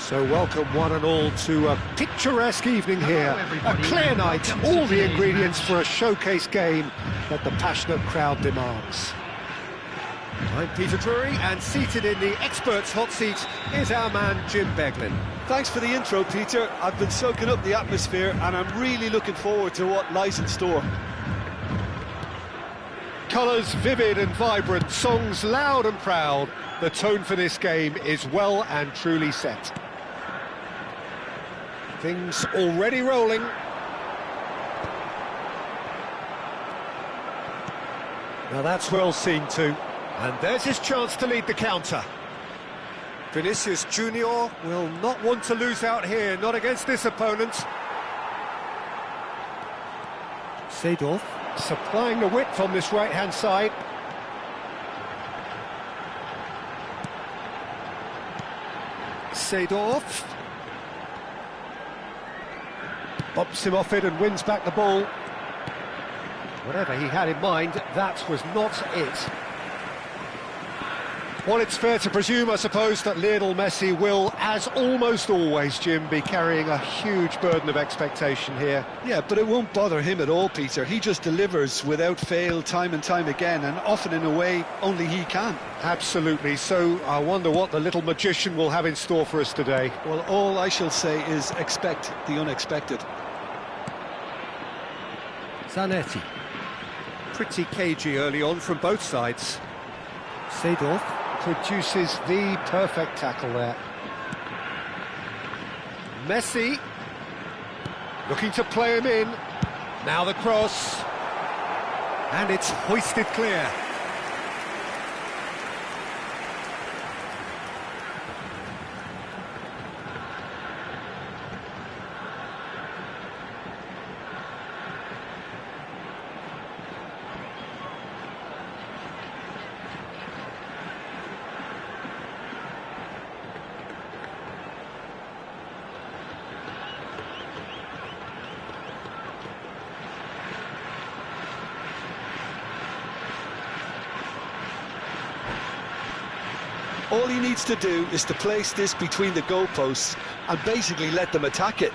So welcome one and all to a picturesque evening here, a clear night, all the ingredients for a showcase game that the passionate crowd demands. I'm Peter Drury, and seated in the experts' hot seat is our man Jim Beglin. Thanks for the intro, Peter. I've been soaking up the atmosphere and I'm really looking forward to what lies in store. Colours vivid and vibrant, songs loud and proud. The tone for this game is well and truly set. Things already rolling. Now that's well seen too. And there's his chance to lead the counter. Vinicius Junior will not want to lose out here, not against this opponent. Seedorf supplying the width on this right-hand side. Seedorf bumps him off it and wins back the ball. Whatever he had in mind, that was not it. Well, it's fair to presume, I suppose, that Lionel Messi will, as almost always, Jim, be carrying a huge burden of expectation here. Yeah, but it won't bother him at all, Peter. He just delivers without fail time and time again, and often in a way only he can. Absolutely. So I wonder what the little magician will have in store for us today. Well, all I shall say is expect the unexpected. Zanetti. Pretty cagey early on from both sides. Seedorf produces the perfect tackle there. Messi looking to play him in. Now the cross. And it's hoisted clear. All he needs to do is to place this between the goalposts and basically let them attack it.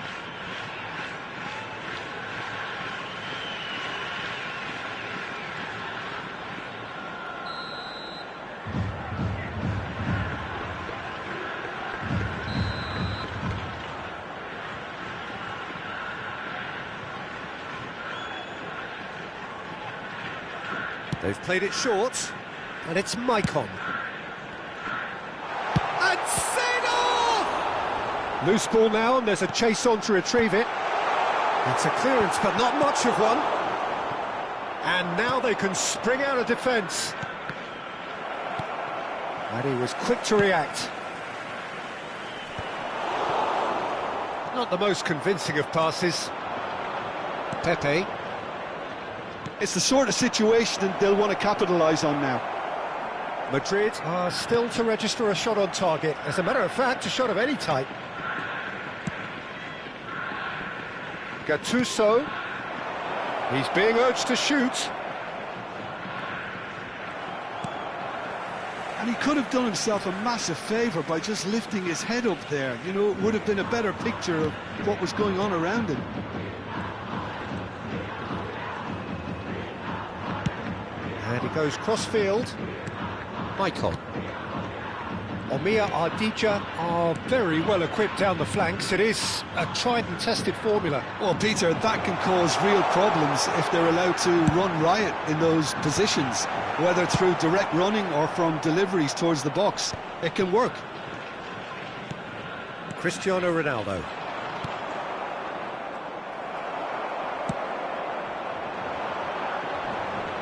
They've played it short, and it's Maicon. And Seedorf! Loose ball now, and there's a chase on to retrieve it. It's a clearance, but not much of one. And now they can spring out of defence. And he was quick to react. Not the most convincing of passes. Pepe. It's the sort of situation that they'll want to capitalise on now. Madrid are still to register a shot on target. As a matter of fact, a shot of any type. Gattuso. He's being urged to shoot. And he could have done himself a massive favour by just lifting his head up there. You know, it would have been a better picture of what was going on around him. And he goes cross-field. Michael. Omiya Ardija are very well equipped down the flanks. It is a tried and tested formula. Well, Peter, that can cause real problems if they're allowed to run riot in those positions, whether through direct running or from deliveries towards the box. It can work. Cristiano Ronaldo.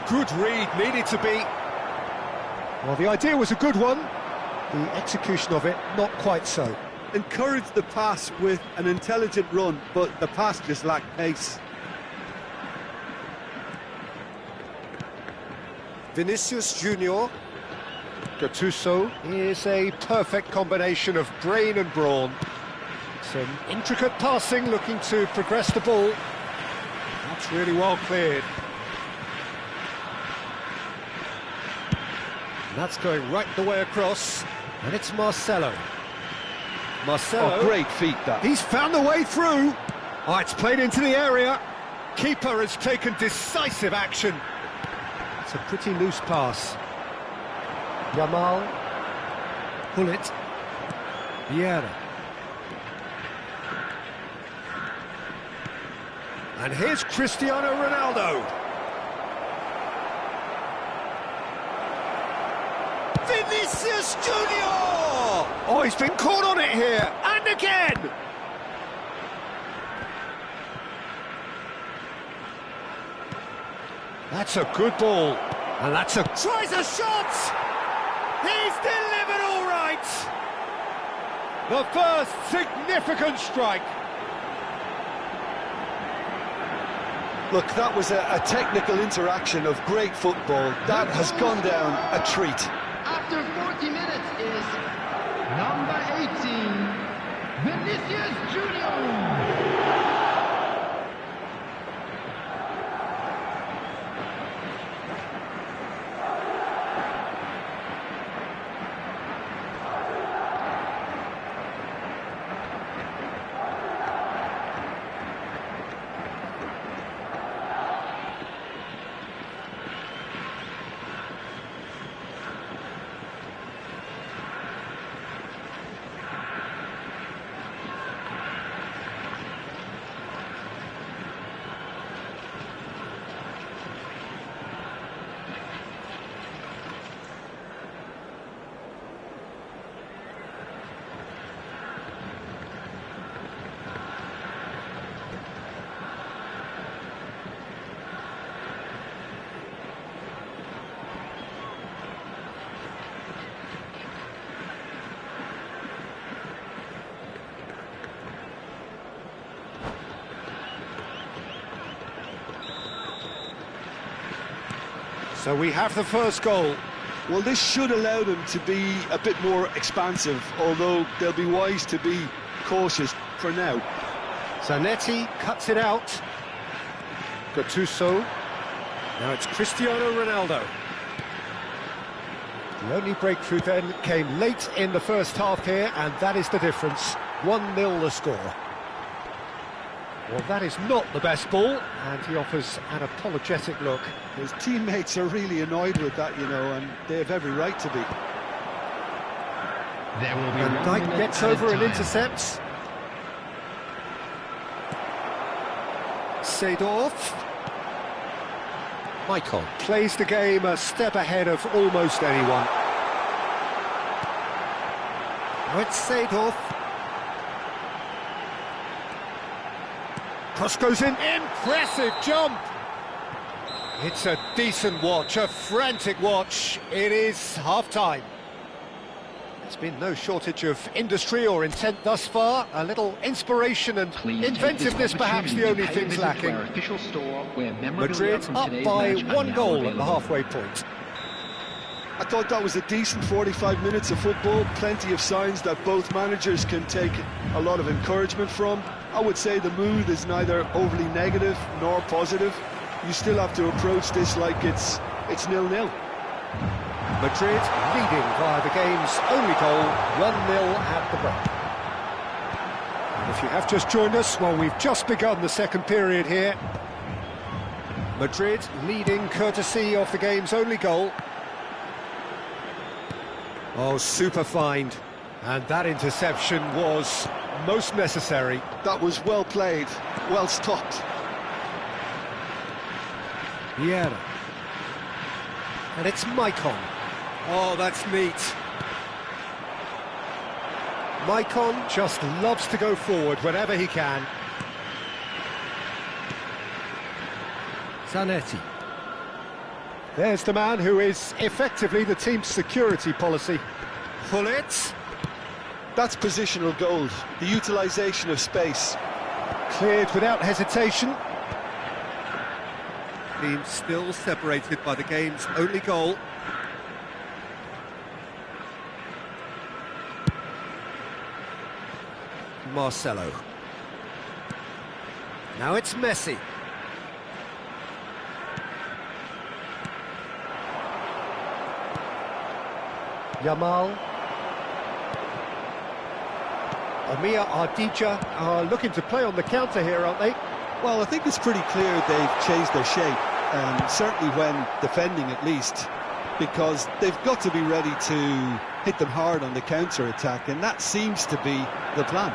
Good read, needed to be. Well, the idea was a good one. The execution of it, not quite so. Encouraged the pass with an intelligent run, but the pass just lacked pace. Vinicius Junior. Gattuso is a perfect combination of brain and brawn. Some intricate passing, looking to progress the ball. That's really well cleared. And that's going right the way across. And it's Marcelo. Marcelo. Oh, great feat, that. He's found the way through. Oh, it's played into the area. Keeper has taken decisive action. It's a pretty loose pass. Yamal. Hullet. Vieira. And here's Cristiano Ronaldo. Vinicius Junior! Oh, he's been caught on it here, and again! That's a good ball, and that's a... Tries a shot! He's delivered all right! The first significant strike. Look, that was a technical interaction of great football. That has gone down a treat. After 40 minutes is number 18, Vinicius Junior. So we have the first goal. Well, this should allow them to be a bit more expansive, although they'll be wise to be cautious for now. Zanetti cuts it out. Gattuso. Now it's Cristiano Ronaldo. The only breakthrough then came late in the first half here, and that is the difference. 1-0 the score. Well, that is not the best ball, and he offers an apologetic look. His teammates are really annoyed with that, you know, and they have every right to be. There will be Van Dijk gets over and intercepts. Seedorf. Michael plays the game a step ahead of almost anyone. Now it's Seedorf. Cross goes in. Impressive jump. It's a decent watch, a frantic watch. It is half-time. There's been no shortage of industry or intent thus far. A little inspiration and inventiveness, perhaps the only things lacking. Madrid up by 1 goal at the halfway point. I thought that was a decent 45 minutes of football. Plenty of signs that both managers can take a lot of encouragement from. I would say the mood is neither overly negative nor positive. You still have to approach this like it's 0-0. Madrid leading via the game's only goal, 1-0 at the break. And if you have just joined us, well, we've just begun the second period here. Madrid leading courtesy of the game's only goal. Oh, super find. And that interception was most necessary. That was well played, well stopped. Vieira. And it's Maicon. Oh, that's neat. Maicon just loves to go forward whenever he can. Zanetti. There's the man who is effectively the team's security policy. Pull it. That's positional gold, the utilisation of space. Cleared without hesitation. Team still separated by the game's only goal. Marcelo. Now it's Messi. Yamal. Omiya Ardija are looking to play on the counter here, aren't they? Well, I think it's pretty clear they've changed their shape, certainly when defending at least, because they've got to be ready to hit them hard on the counter-attack, and that seems to be the plan.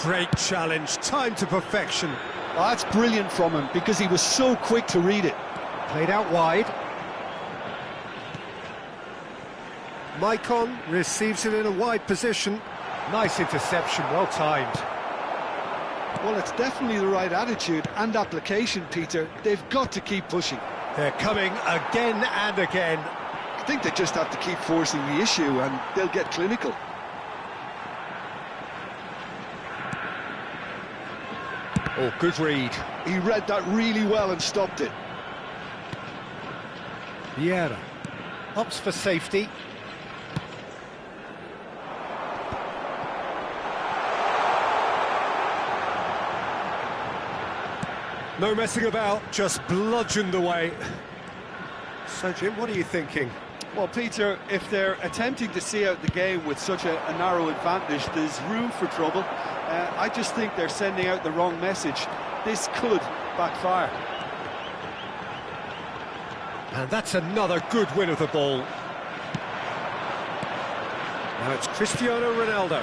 Great challenge, time to perfection. Oh, that's brilliant from him, because he was so quick to read it. Played out wide. Maicon receives it in a wide position. Nice interception, well timed. Well, it's definitely the right attitude and application, Peter. They've got to keep pushing. They're coming again and again. I think they just have to keep forcing the issue and they'll get clinical. Oh, good read. He read that really well and stopped it. Vieira opts for safety. No messing about, just bludgeoned away. So, Jim, what are you thinking? Well, Peter, if they're attempting to see out the game with such a narrow advantage, there's room for trouble. I just think they're sending out the wrong message. This could backfire. And that's another good win of the ball. Now it's Cristiano Ronaldo.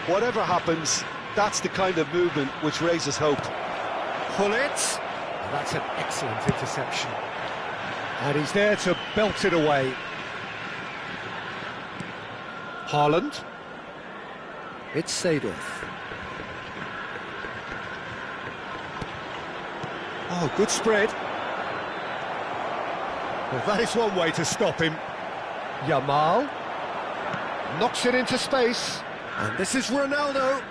Whatever happens, that's the kind of movement which raises hope. Pull it. And that's an excellent interception. And he's there to belt it away. Haaland. It's Seedorf. Oh, good spread. Well, that is one way to stop him. Yamal. Knocks it into space. And this is Ronaldo.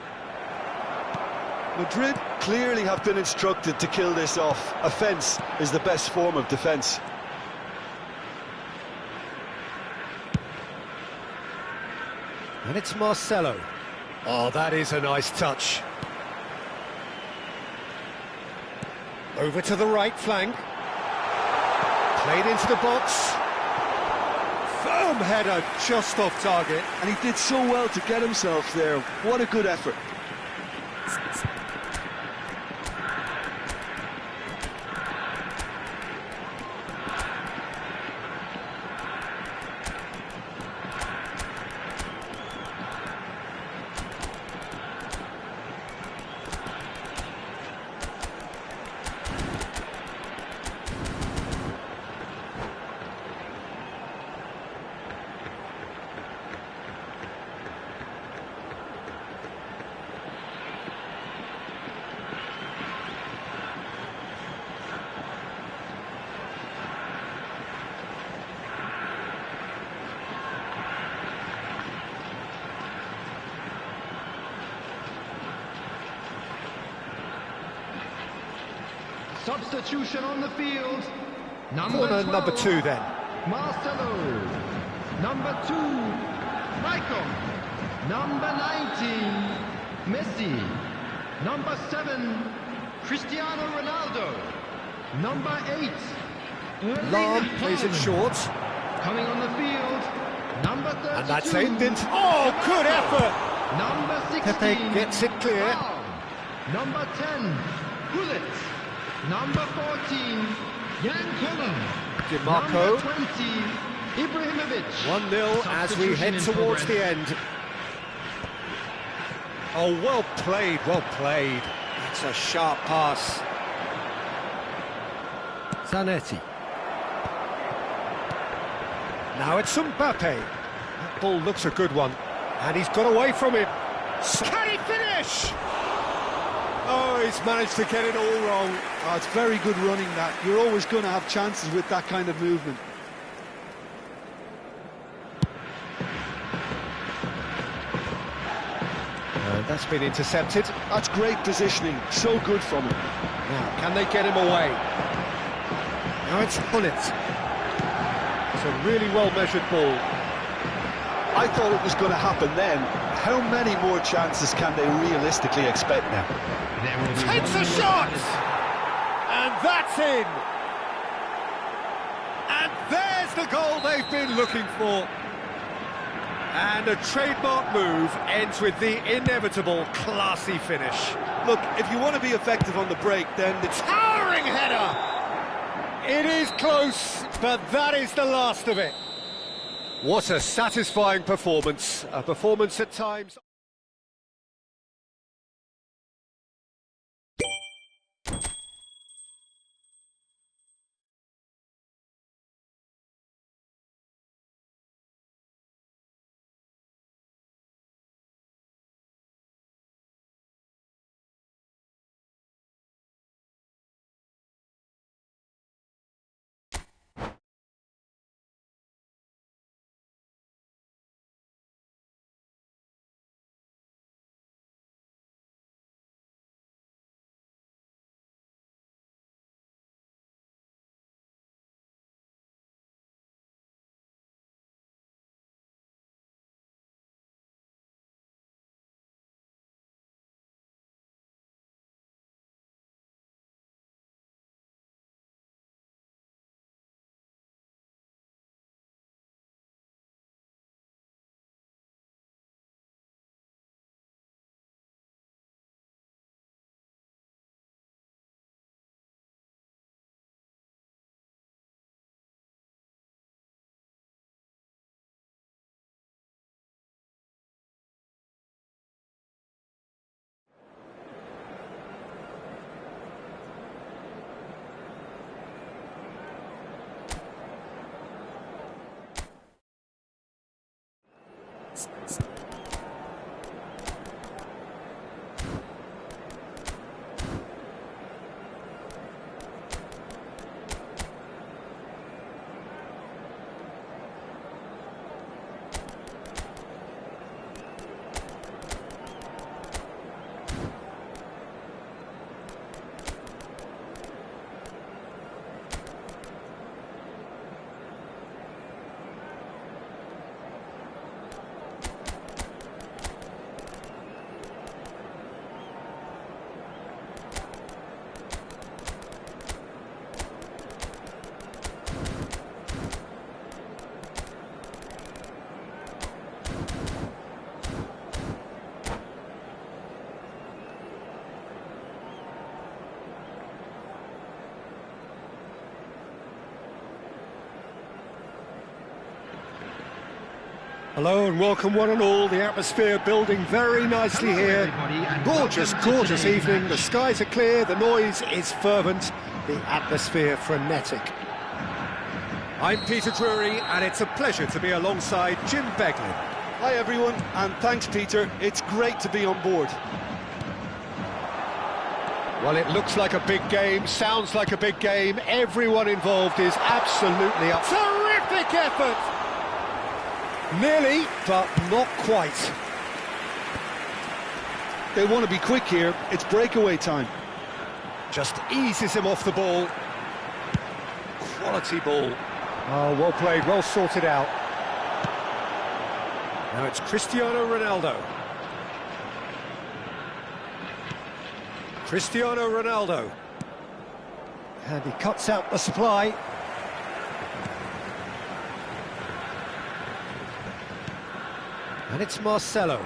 Madrid clearly have been instructed to kill this off. Offence is the best form of defence. And it's Marcelo. Oh, that is a nice touch. Over to the right flank. Played into the box. Firm header, just off target. And he did so well to get himself there. What a good effort. Substitution on the field. Corner number 2 then. Marcelo. Number 2, Maicon. Number 19, Messi. Number 7, Cristiano Ronaldo. Number 8, Lahm plays it short. Coming on the field, number 32. And that's ended. Oh, good effort. Number 16. Pepe gets it clear. Number 10, Gullit. Number 14, Jan Koller. DeMarco. Number 20, Ibrahimovic. 1-0 as we head towards the end. Oh, well played, well played. That's a sharp pass. Zanetti. Now it's Mbappe. That ball looks a good one. And he's got away from him. Can he finish? Oh, he's managed to get it all wrong. Oh, it's very good running, that. You're always going to have chances with that kind of movement. That's been intercepted. That's great positioning. So good from him. Now, can they get him away? Now it's Gullit. It's a really well-measured ball. I thought it was going to happen then. How many more chances can they realistically expect now? Takes a shot! And that's in! And there's the goal they've been looking for. And a trademark move ends with the inevitable classy finish. Look, if you want to be effective on the break, then the Towering header! It is close, but that is the last of it. What a satisfying performance. A performance at times... Hello and welcome one and all. The atmosphere building very nicely here. Gorgeous, gorgeous evening. The skies are clear, the noise is fervent, the atmosphere frenetic. I'm Peter Drury and it's a pleasure to be alongside Jim Beglin. Hi everyone, and thanks Peter. It's great to be on board. Well, it looks like a big game, sounds like a big game. Everyone involved is absolutely up. Terrific effort! Nearly, but not quite. They want to be quick here. It's breakaway time. Just eases him off the ball. Quality ball. Oh, well played, well sorted out. Now it's Cristiano Ronaldo. Cristiano Ronaldo. And he cuts out the supply. And it's Marcelo.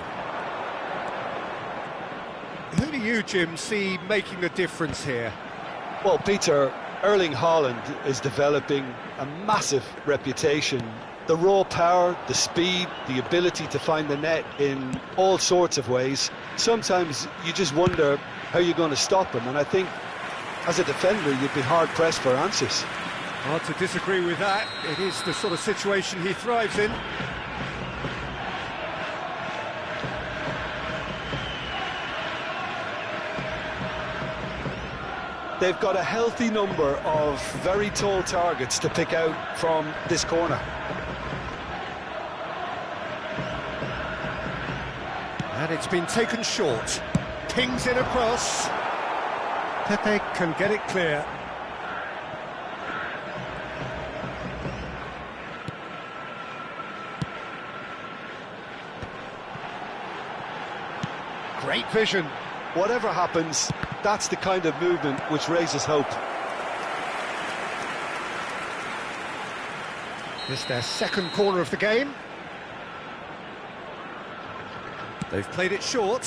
Who do you, Jim, see making a difference here? Well, Peter, Erling Haaland is developing a massive reputation. The raw power, the speed, the ability to find the net in all sorts of ways. Sometimes you just wonder how you're going to stop him, and I think as a defender you'd be hard-pressed for answers. Hard to disagree with that. It is the sort of situation he thrives in. They've got a healthy number of very tall targets to pick out from this corner. And it's been taken short. Pings in across. Pepe can get it clear. Great vision. Whatever happens, that's the kind of movement which raises hope. It's their second corner of the game. They've played it short.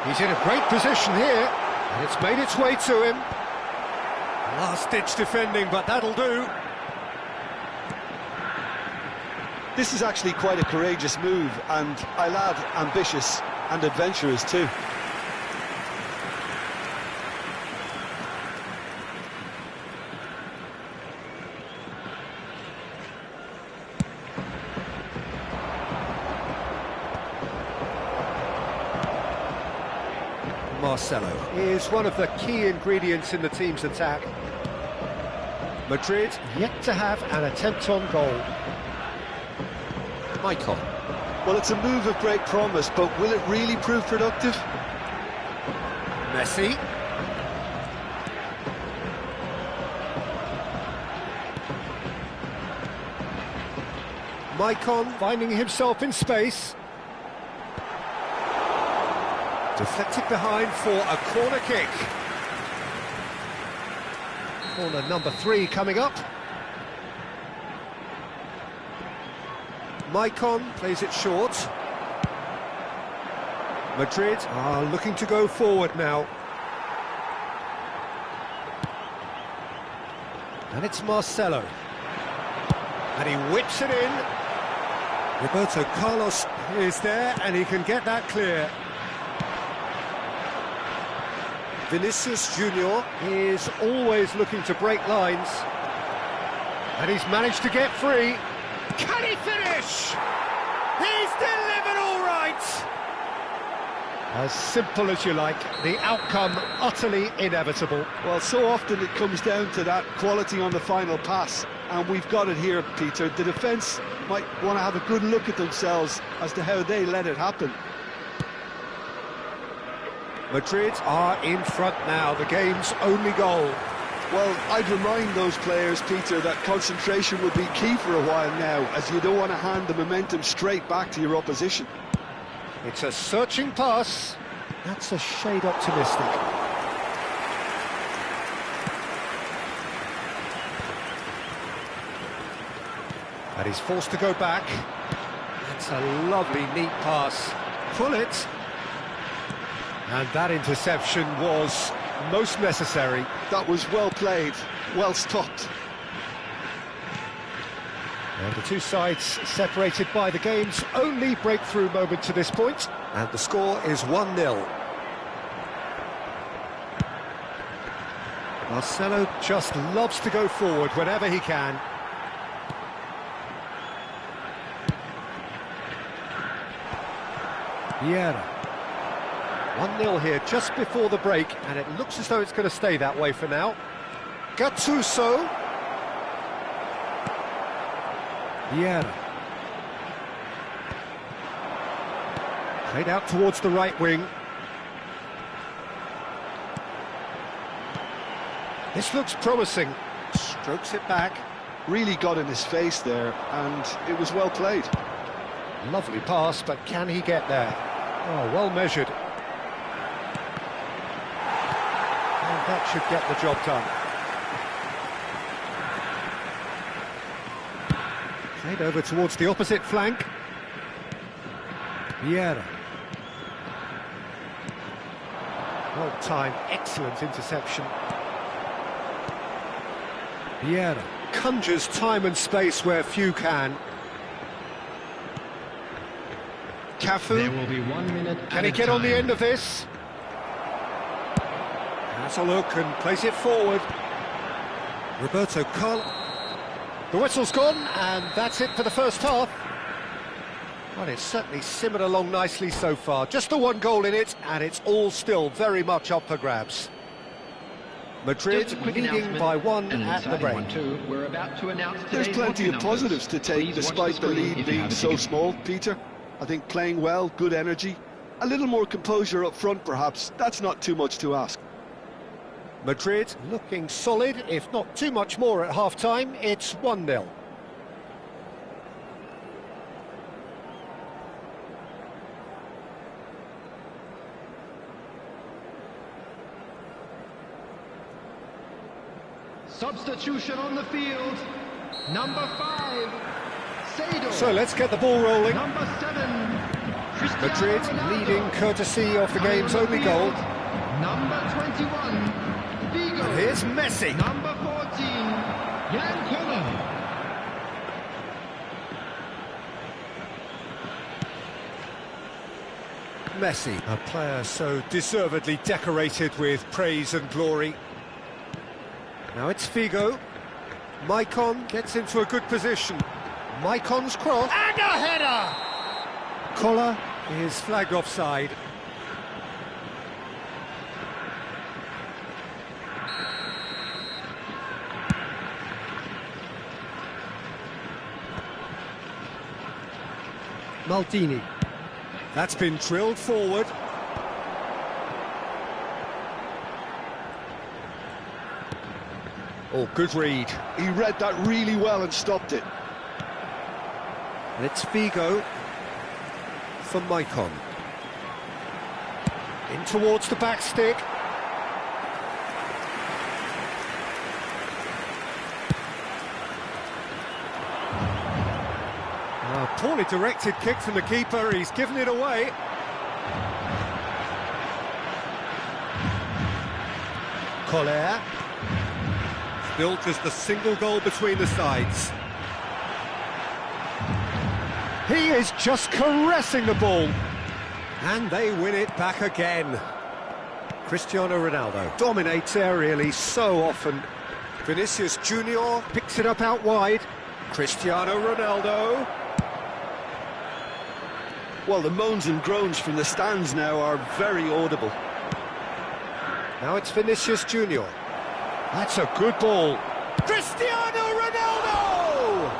He's in a great position here, and it's made its way to him. Last-ditch defending, but that'll do. This is actually quite a courageous move, and I'll add ambitious and adventurous too. Marcelo is one of the key ingredients in the team's attack. Madrid yet to have an attempt on goal. Michael. Well, it's a move of great promise, but will it really prove productive? Messi. Maicon finding himself in space. Deflected behind for a corner kick. Corner number 3 coming up. Maicon plays it short. Madrid are looking to go forward now. And it's Marcelo. And he whips it in. Roberto Carlos is there, and he can get that clear. Vinicius Junior is always looking to break lines. And he's managed to get free. Can he finish? He's delivered all right! As simple as you like, the outcome utterly inevitable. Well, so often it comes down to that quality on the final pass, and we've got it here, Peter. The defence might want to have a good look at themselves as to how they let it happen. Madrid are in front now, the game's only goal. Well, I'd remind those players, Peter, that concentration will be key for a while now, as you don't want to hand the momentum straight back to your opposition. It's a searching pass. That's a shade optimistic. And he's forced to go back. That's a lovely, neat pass. Pull it. And that interception was most necessary. That was well played, well stopped. And the two sides separated by the game's only breakthrough moment to this point. And the score is 1-0. Marcelo just loves to go forward whenever he can. Vieira. 1-0 here just before the break, and it looks as though it's going to stay that way for now. Gattuso. Vieira. Played out towards the right wing. This looks promising. Strokes it back. Really got in his face there, and it was well played. Lovely pass, but can he get there? Oh, well measured. And that should get the job done. Played over towards the opposite flank. Vieira. Well-timed, excellent interception. Vieira conjures time and space where few can. Cafu. There will be 1 minute. Can he get on the end of this? Has a look and plays it forward. Roberto Carlos. The whistle's gone, and that's it for the first half. Well, it's certainly simmered along nicely so far. Just the one goal in it, and it's all still very much up for grabs. Madrid leading by one at the break. We're about to announce There's plenty of positives to take despite the lead being so small, Peter. I think playing well, good energy, a little more composure up front perhaps, that's not too much to ask. Madrid looking solid, if not too much more at half-time. It's 1-0. Substitution on the field. Number 5, Sado. So let's get the ball rolling. Number 7, Madrid leading courtesy of the game's only goal. Number 21, Vigo. And here's Messi. Number 14, Jan Koller. Messi, a player so deservedly decorated with praise and glory. Now it's Figo. Maicon gets into a good position. Maicon's cross. And a header! Koller is flagged offside. Maldini. That's been drilled forward. Oh, good read. He read that really well and stopped it. And it's Figo for Maicon. In towards the back stick. Poorly directed kick from the keeper, he's given it away. Koller. Still just a single goal between the sides. He is just caressing the ball. And they win it back again. Cristiano Ronaldo dominates aerially so often. Vinicius Junior picks it up out wide. Cristiano Ronaldo. Well, the moans and groans from the stands now are very audible. Now it's Vinicius Junior. That's a good ball. Cristiano Ronaldo!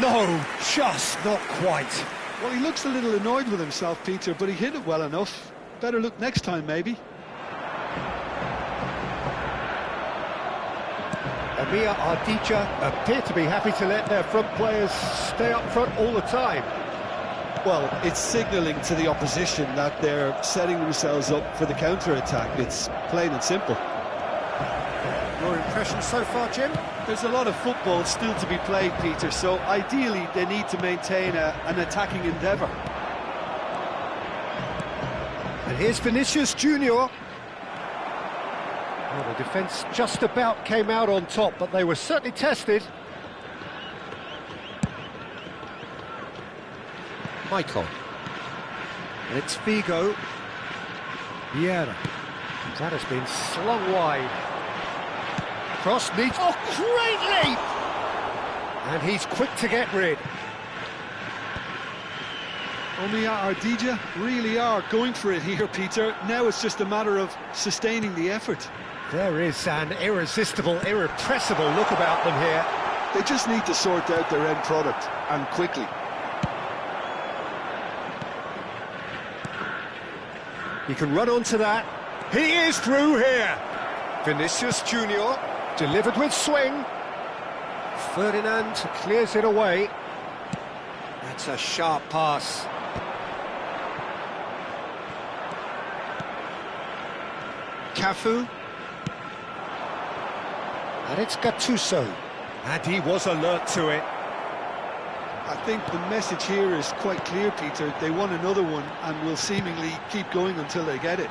No, just not quite. Well, he looks a little annoyed with himself, Peter, but he hit it well enough. Better look next time, maybe. Amir Ardija appear to be happy to let their front players stay up front all the time. Well, it's signalling to the opposition that they're setting themselves up for the counter-attack. It's plain and simple. Your impression so far, Jim? There's a lot of football still to be played, Peter, so ideally they need to maintain an attacking endeavour. And here's Vinicius Junior. Well, the defence just about came out on top, but they were certainly tested. Maicon. And it's Figo. Vieira. That has been slung wide. Cross needs... Oh, great leap! And he's quick to get rid. Amir Ardija really are going for it here, Peter. Now it's just a matter of sustaining the effort. There is an irresistible, irrepressible look about them here. They just need to sort out their end product, and quickly. He can run onto that. He is through here. Vinicius Junior delivered with swing. Ferdinand clears it away. That's a sharp pass. Cafu. And it's Gattuso. And he was alert to it. I think the message here is quite clear, Peter. They want another one and will seemingly keep going until they get it.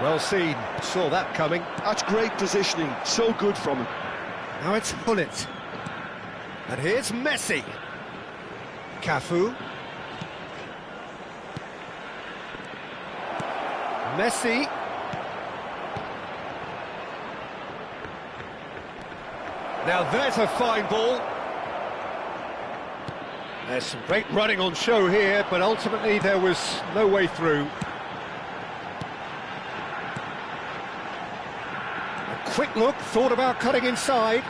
Well seen, saw that coming. That's great positioning, so good from him. Now it's Hullet. And here's Messi. Cafu. Messi. Now there's a fine ball. There's some great running on show here, but ultimately there was no way through. A quick look, thought about cutting inside.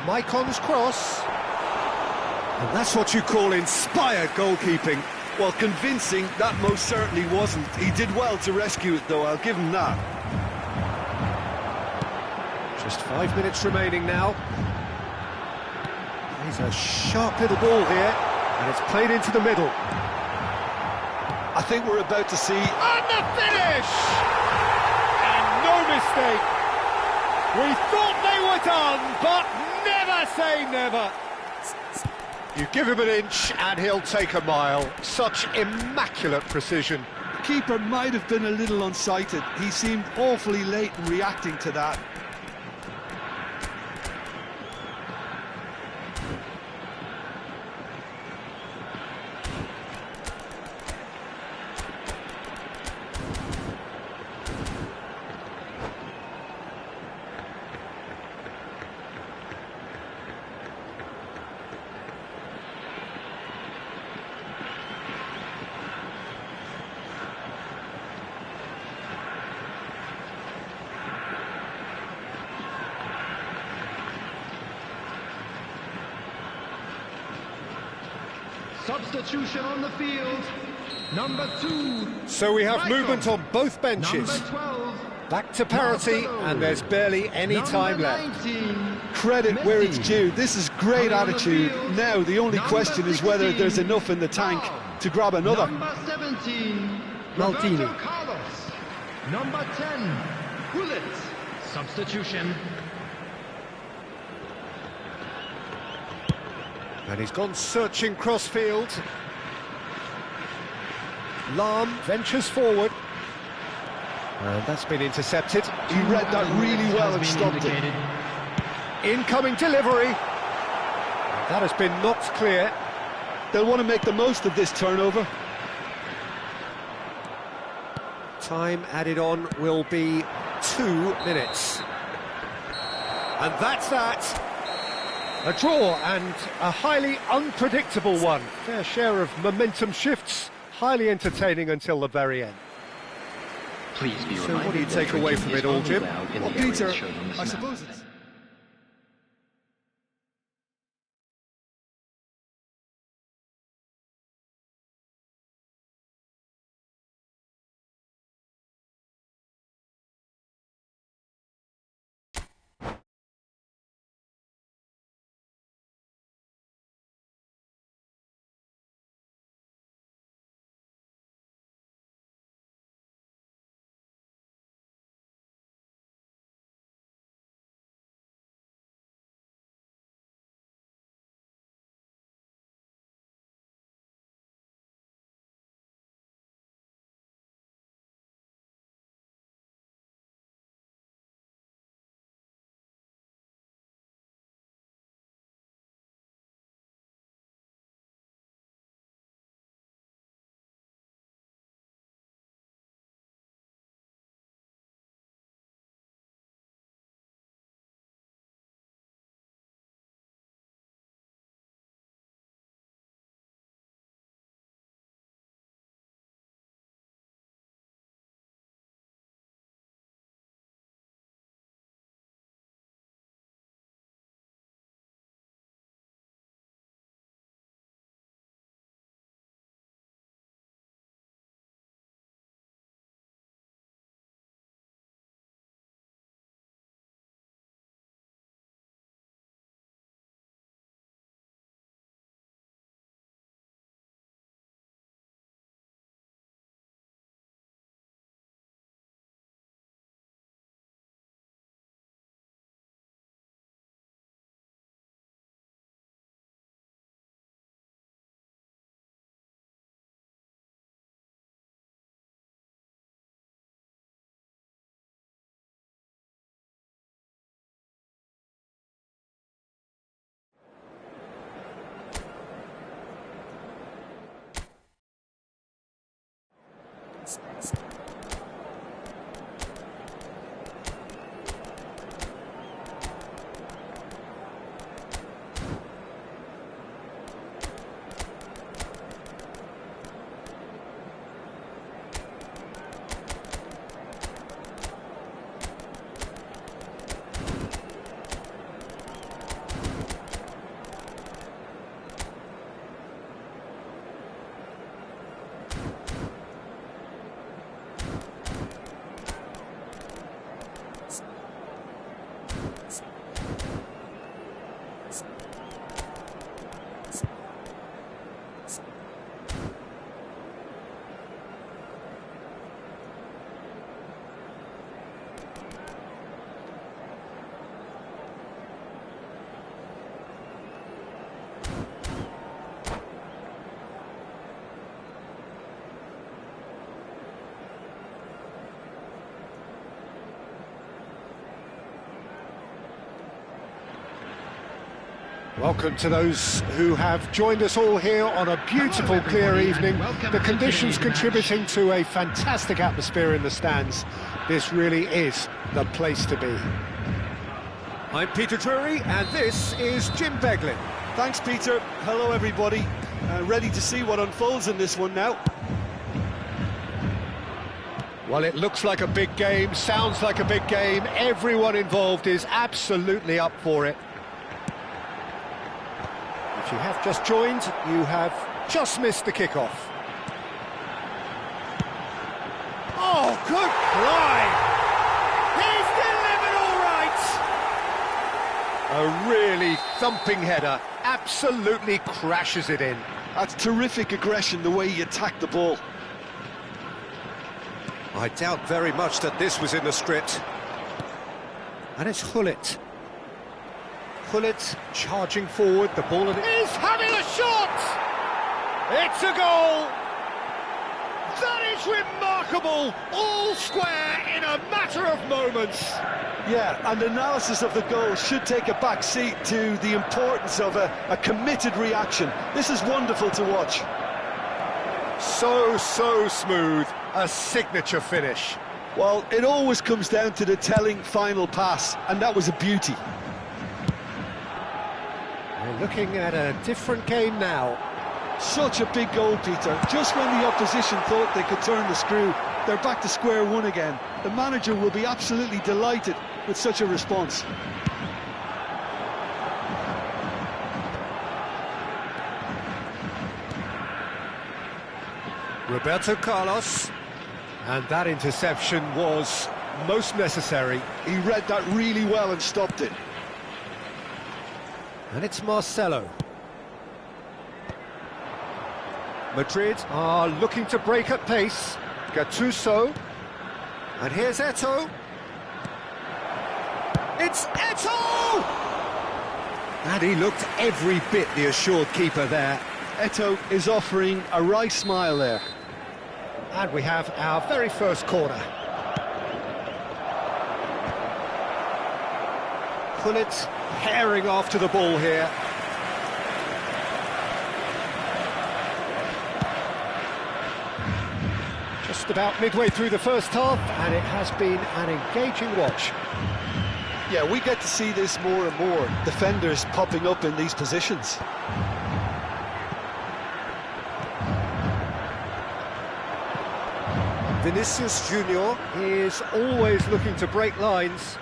Maicon's cross. And that's what you call inspired goalkeeping. Well, convincing, that most certainly wasn't. He did well to rescue it, though, I'll give him that. Just 5 minutes remaining now. He's a sharp little ball here, and it's played into the middle. I think we're about to see... And the finish! And no mistake. We thought they were done, but never say never. You give him an inch and he'll take a mile. Such immaculate precision. The keeper might have been a little unsighted. He seemed awfully late in reacting to that. Substitution on the field. Number 2. So we have Michael. movement on both benches. Number 12. Back to parity, and there's barely any time left. 19. Credit where it's Messi. due. This is great Coming on the attitude. field. Now, the only Number question is whether 16. there's enough in the tank Dau. to grab another. Number 17. Maldini. Roberto Carlos. Number 10. Hullet. Substitution. And he's gone searching crossfield. Lahm ventures forward. And that's been intercepted. He read that really well and stopped it. Incoming delivery. That has been knocked clear. They'll want to make the most of this turnover. Time added on will be 2 minutes. And that's that. A draw, and a highly unpredictable one. Fair share of momentum shifts, highly entertaining until the very end. Please be So reminded what do you that take away drinking from is it all, only Jim? allowed in Well, the area Peter, shown on this I map. suppose it's... Welcome to those who have joined us all here on a beautiful, clear evening. The conditions contributing to a fantastic atmosphere in the stands. This really is the place to be. I'm Peter Drury, and this is Jim Beglin. Thanks, Peter. Hello, everybody. Ready to see what unfolds in this one now. Well, it looks like a big game, sounds like a big game. Everyone involved is absolutely up for it. If you have just joined, you have just missed the kickoff. Oh, good try! He's delivered all right! A really thumping header, absolutely crashes it in. That's terrific aggression, the way he attacked the ball. I doubt very much that this was in the script. And it's Gullit. Gullit charging forward, the ball, and he's having a shot! It's a goal! That is remarkable! All square in a matter of moments. Yeah, and analysis of the goal should take a back seat to the importance of a committed reaction. This is wonderful to watch. So smooth, a signature finish. Well, it always comes down to the telling final pass, and that was a beauty. We're looking at a different game now. Such a big goal, Peter. Just when the opposition thought they could turn the screw, they're back to square one again. The manager will be absolutely delighted with such a response. Roberto Carlos, and that interception was most necessary. He read that really well and stopped it. And it's Marcelo. Madrid are looking to break at pace. Gattuso. And here's Eto'o. It's Eto'o! And he looked every bit the assured keeper there. Eto'o is offering a wry smile there. And we have our very first corner. Gullit herring after the ball here. Just about midway through the first half, and it has been an engaging watch. Yeah, we get to see this more and more. Defenders popping up in these positions. Vinicius Junior is always looking to break lines.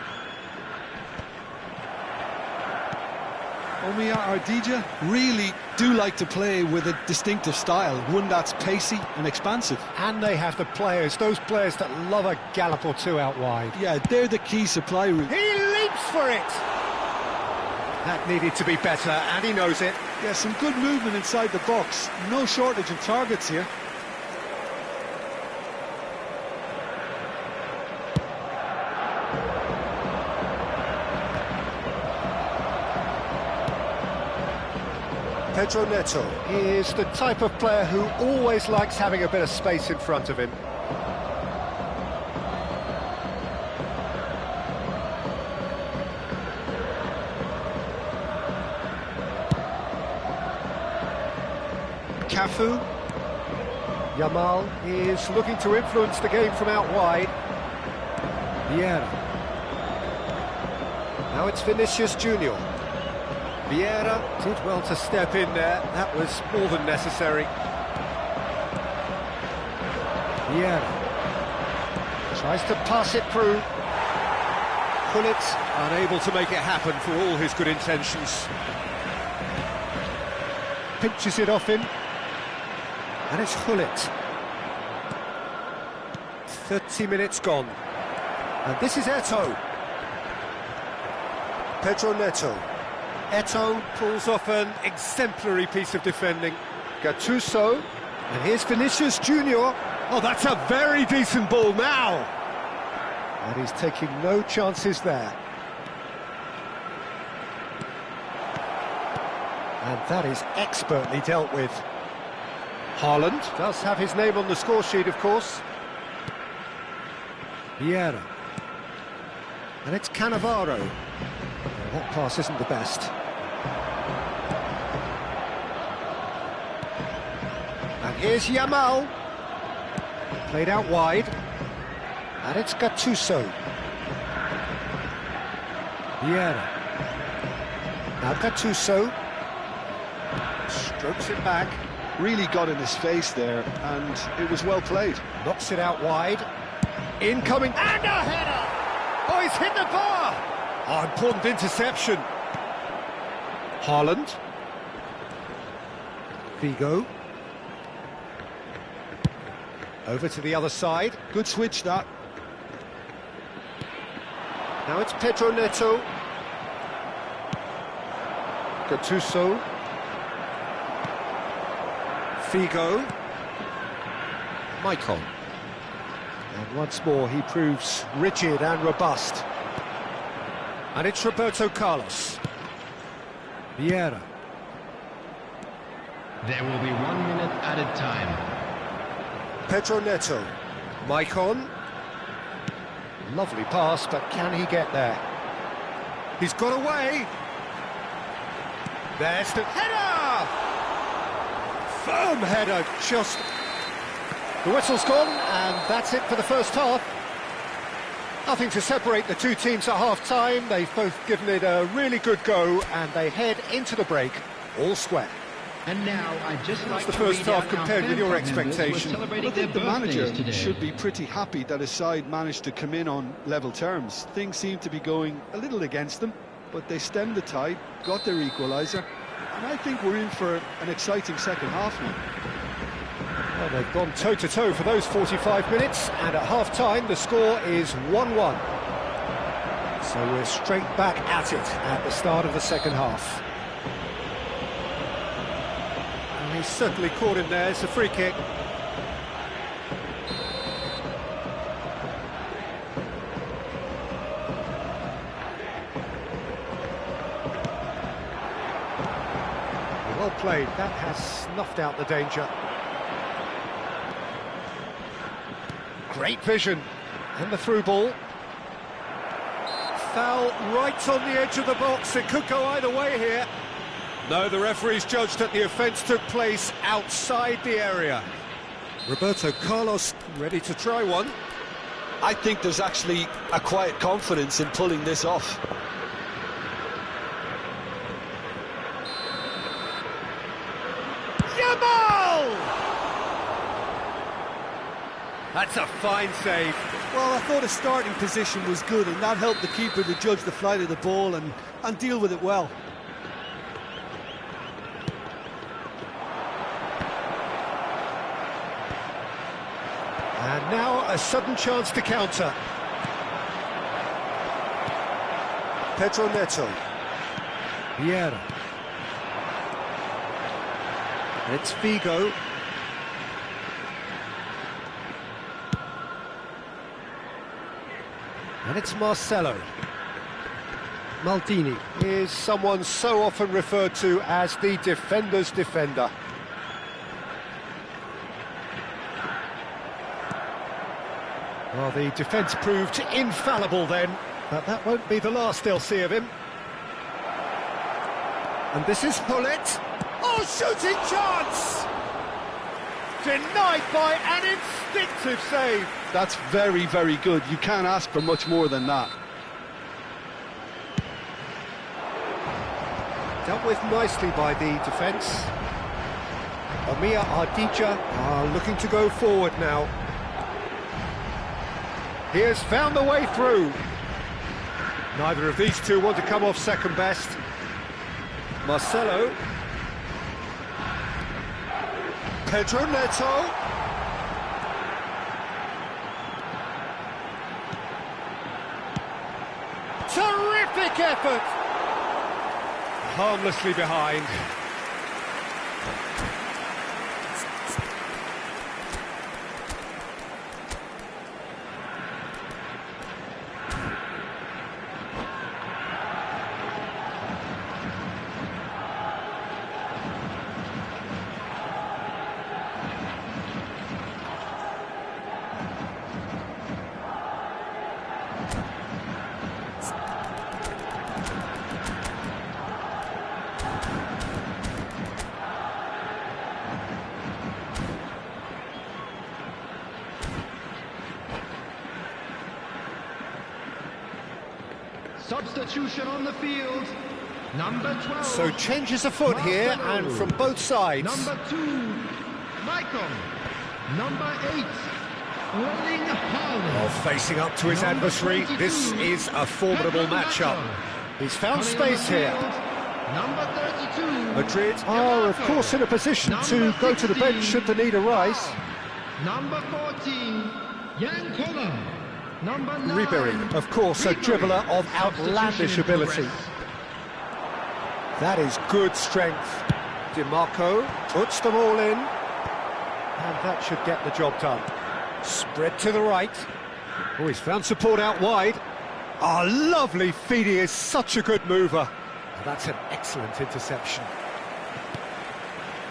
Omiya Ardija really do like to play with a distinctive style, one that's pacey and expansive. And they have the players, those players that love a gallop or two out wide. Yeah, they're the key supply route. He leaps for it! That needed to be better, and he knows it. Yeah, some good movement inside the box. No shortage of targets here. Pedro Neto is the type of player who always likes having a bit of space in front of him. Cafu. Yamal is looking to influence the game from out wide. Vieira. Now it's Vinicius Junior. Vieira did well to step in there. That was more than necessary. Vieira tries to pass it through. Gullit unable to make it happen for all his good intentions. Pinches it off him. And it's Gullit. 30 minutes gone. And this is Eto'o. Pedro Neto. Eto'o pulls off an exemplary piece of defending. Gattuso, and here's Vinicius Junior. Oh, that's a very decent ball now. And he's taking no chances there. And that is expertly dealt with. Haaland does have his name on the score sheet, of course. Vieira. And it's Cannavaro. That pass isn't the best. And here's Yamal. Played out wide. And it's Gattuso. Vieira. Now Gattuso. Strokes it back. Really got in his face there, and it was well played. Knocks it out wide. Incoming. And a header! Oh, he's hit the bar! Oh, important interception. Haaland. Figo. Over to the other side. Good switch, that. Now it's Pedro Neto. Gattuso. Figo. Maicon. And once more he proves rigid and robust. And it's Roberto Carlos. Vieira. There will be 1 minute added time. Pedro Neto. Maicon. Lovely pass, but can he get there? He's got away. There's the header! Firm header, just... The whistle's gone, and that's it for the first half. Nothing to separate the two teams at half-time. They've both given it a really good go, and they head into the break all square. And now I'd just like the to first read half out compared our with your fan members who are expectation? celebrating I think the their birthdays manager today. should be pretty happy that his side managed to come in on level terms. Things seem to be going a little against them, but they stemmed the tide, got their equaliser, and I think we're in for an exciting second half now. Well, they've gone toe-to-toe for those 45 minutes, and at half-time the score is 1-1. So we're straight back at it at the start of the second half. And he's certainly caught him there. It's a free kick. Well played. That has snuffed out the danger. Great vision. And the through ball. Foul right on the edge of the box. It could go either way here. No, the referee's judged that the offence took place outside the area. Roberto Carlos ready to try one. I think there's actually a quiet confidence in pulling this off. Yamal! That's a fine save. Well, I thought his starting position was good, and that helped the keeper to judge the flight of the ball and deal with it well. And now a sudden chance to counter. Pedro Neto. Vieira. It's Figo. And it's Marcelo. Maldini is someone so often referred to as the defender's defender. Well, the defence proved infallible then, but that won't be the last they'll see of him. And this is Hullet. Oh, shooting chance! Denied by an instinctive save. That's very, very good. You can't ask for much more than that. Dealt with nicely by the defence. Amir Ardija are looking to go forward now. He has found the way through. Neither of these two want to come off second best. Marcelo. Pedro Neto. Terrific effort! Harmlessly behind. Substitution on the field. Number 12. So changes afoot here, and from both sides. Number 2, Michael. Number 8, Erling Haaland. Well, facing up to his Number adversary, 22, this is a formidable matchup. He's found Coming on the space here. field, Number 32. Madrid are, of course, in a position to go to the bench should the need arise. Number 14, Jan Koller. Number 9, Ribéry, of course, a dribbler of outlandish ability. That is good strength. DiMarco puts them all in, and that should get the job done. Spread to the right. Oh, he's found support out wide. Ah, lovely feed. He is such a good mover. That's an excellent interception.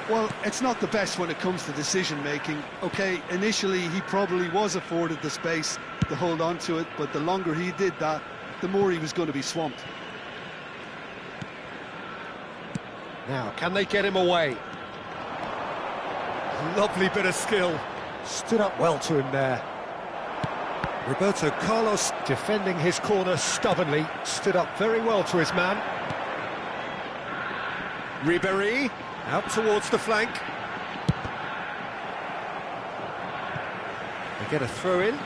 Well, it's not the best when it comes to decision-making. OK, initially he probably was afforded the space to hold on to it, but the longer he did that, the more he was going to be swamped. Now, can they get him away? Lovely bit of skill. Stood up well to him there. Roberto Carlos defending his corner stubbornly. Stood up very well to his man. Ribéry out towards the flank. They get a throw in.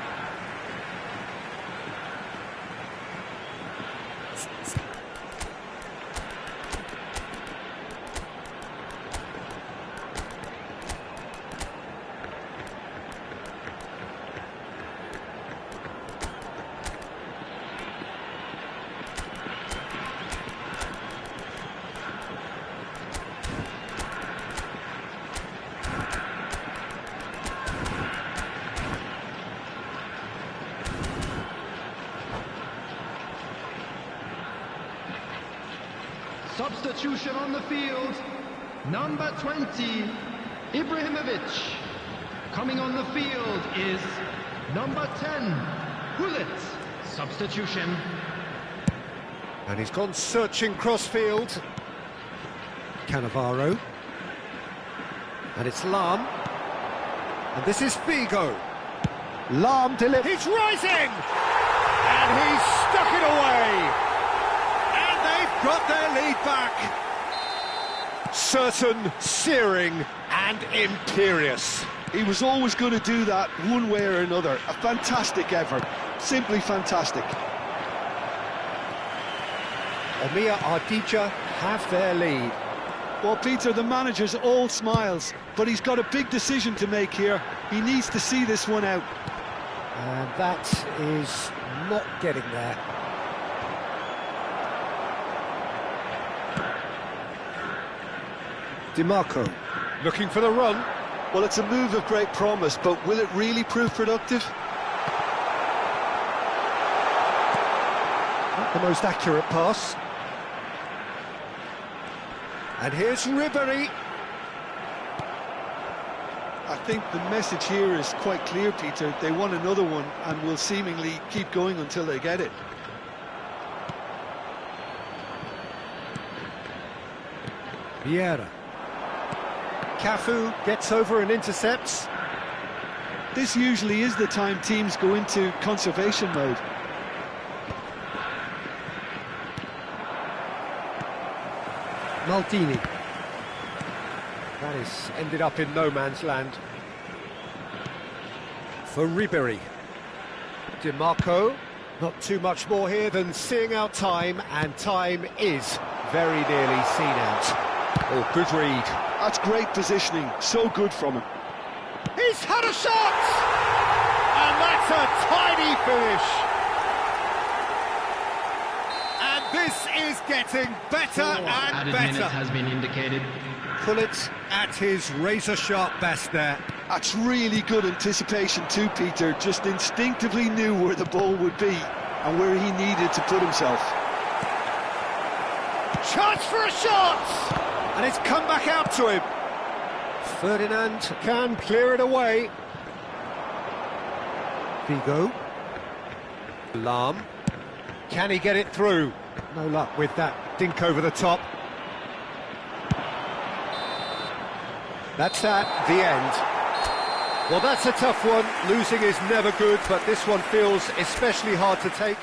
Substitution on the field. Number 20, Ibrahimovic. Coming on the field is number 10, Gullit. Substitution. And he's gone searching crossfield. Cannavaro. And it's Lahm. And this is Figo. Lahm delivers. He's rising! And he's stuck it away! And they've got their lead back. Certain, searing and imperious. He was always going to do that one way or another. A fantastic effort. Simply fantastic. Omiya Ardija have their lead. Well, Peter, the manager's all smiles, but he's got a big decision to make here. He needs to see this one out. And that is not getting there. DiMarco looking for the run. Well, it's a move of great promise, but will it really prove productive? Not the most accurate pass. And here's Ribéry. I think the message here is quite clear, Peter. They want another one and will seemingly keep going until they get it. Vieira. Cafu gets over and intercepts. This usually is the time teams go into conservation mode. Maldini. That is ended up in no man's land. For Ribéry. DiMarco. Not too much more here than seeing out time, and time is very nearly seen out. Oh, good read. That's great positioning. So good from him. He's had a shot! And that's a tiny finish. And this is getting better and Added better. minutes has been indicated. Pull it at his razor-sharp best there. That's really good anticipation too, Peter. Just instinctively knew where the ball would be and where he needed to put himself. Chance for a shot! And it's come back out to him. Ferdinand can clear it away. Figo. Lahm. Can he get it through? No luck with that dink over the top. That's at the end. Well, that's a tough one. Losing is never good, but this one feels especially hard to take.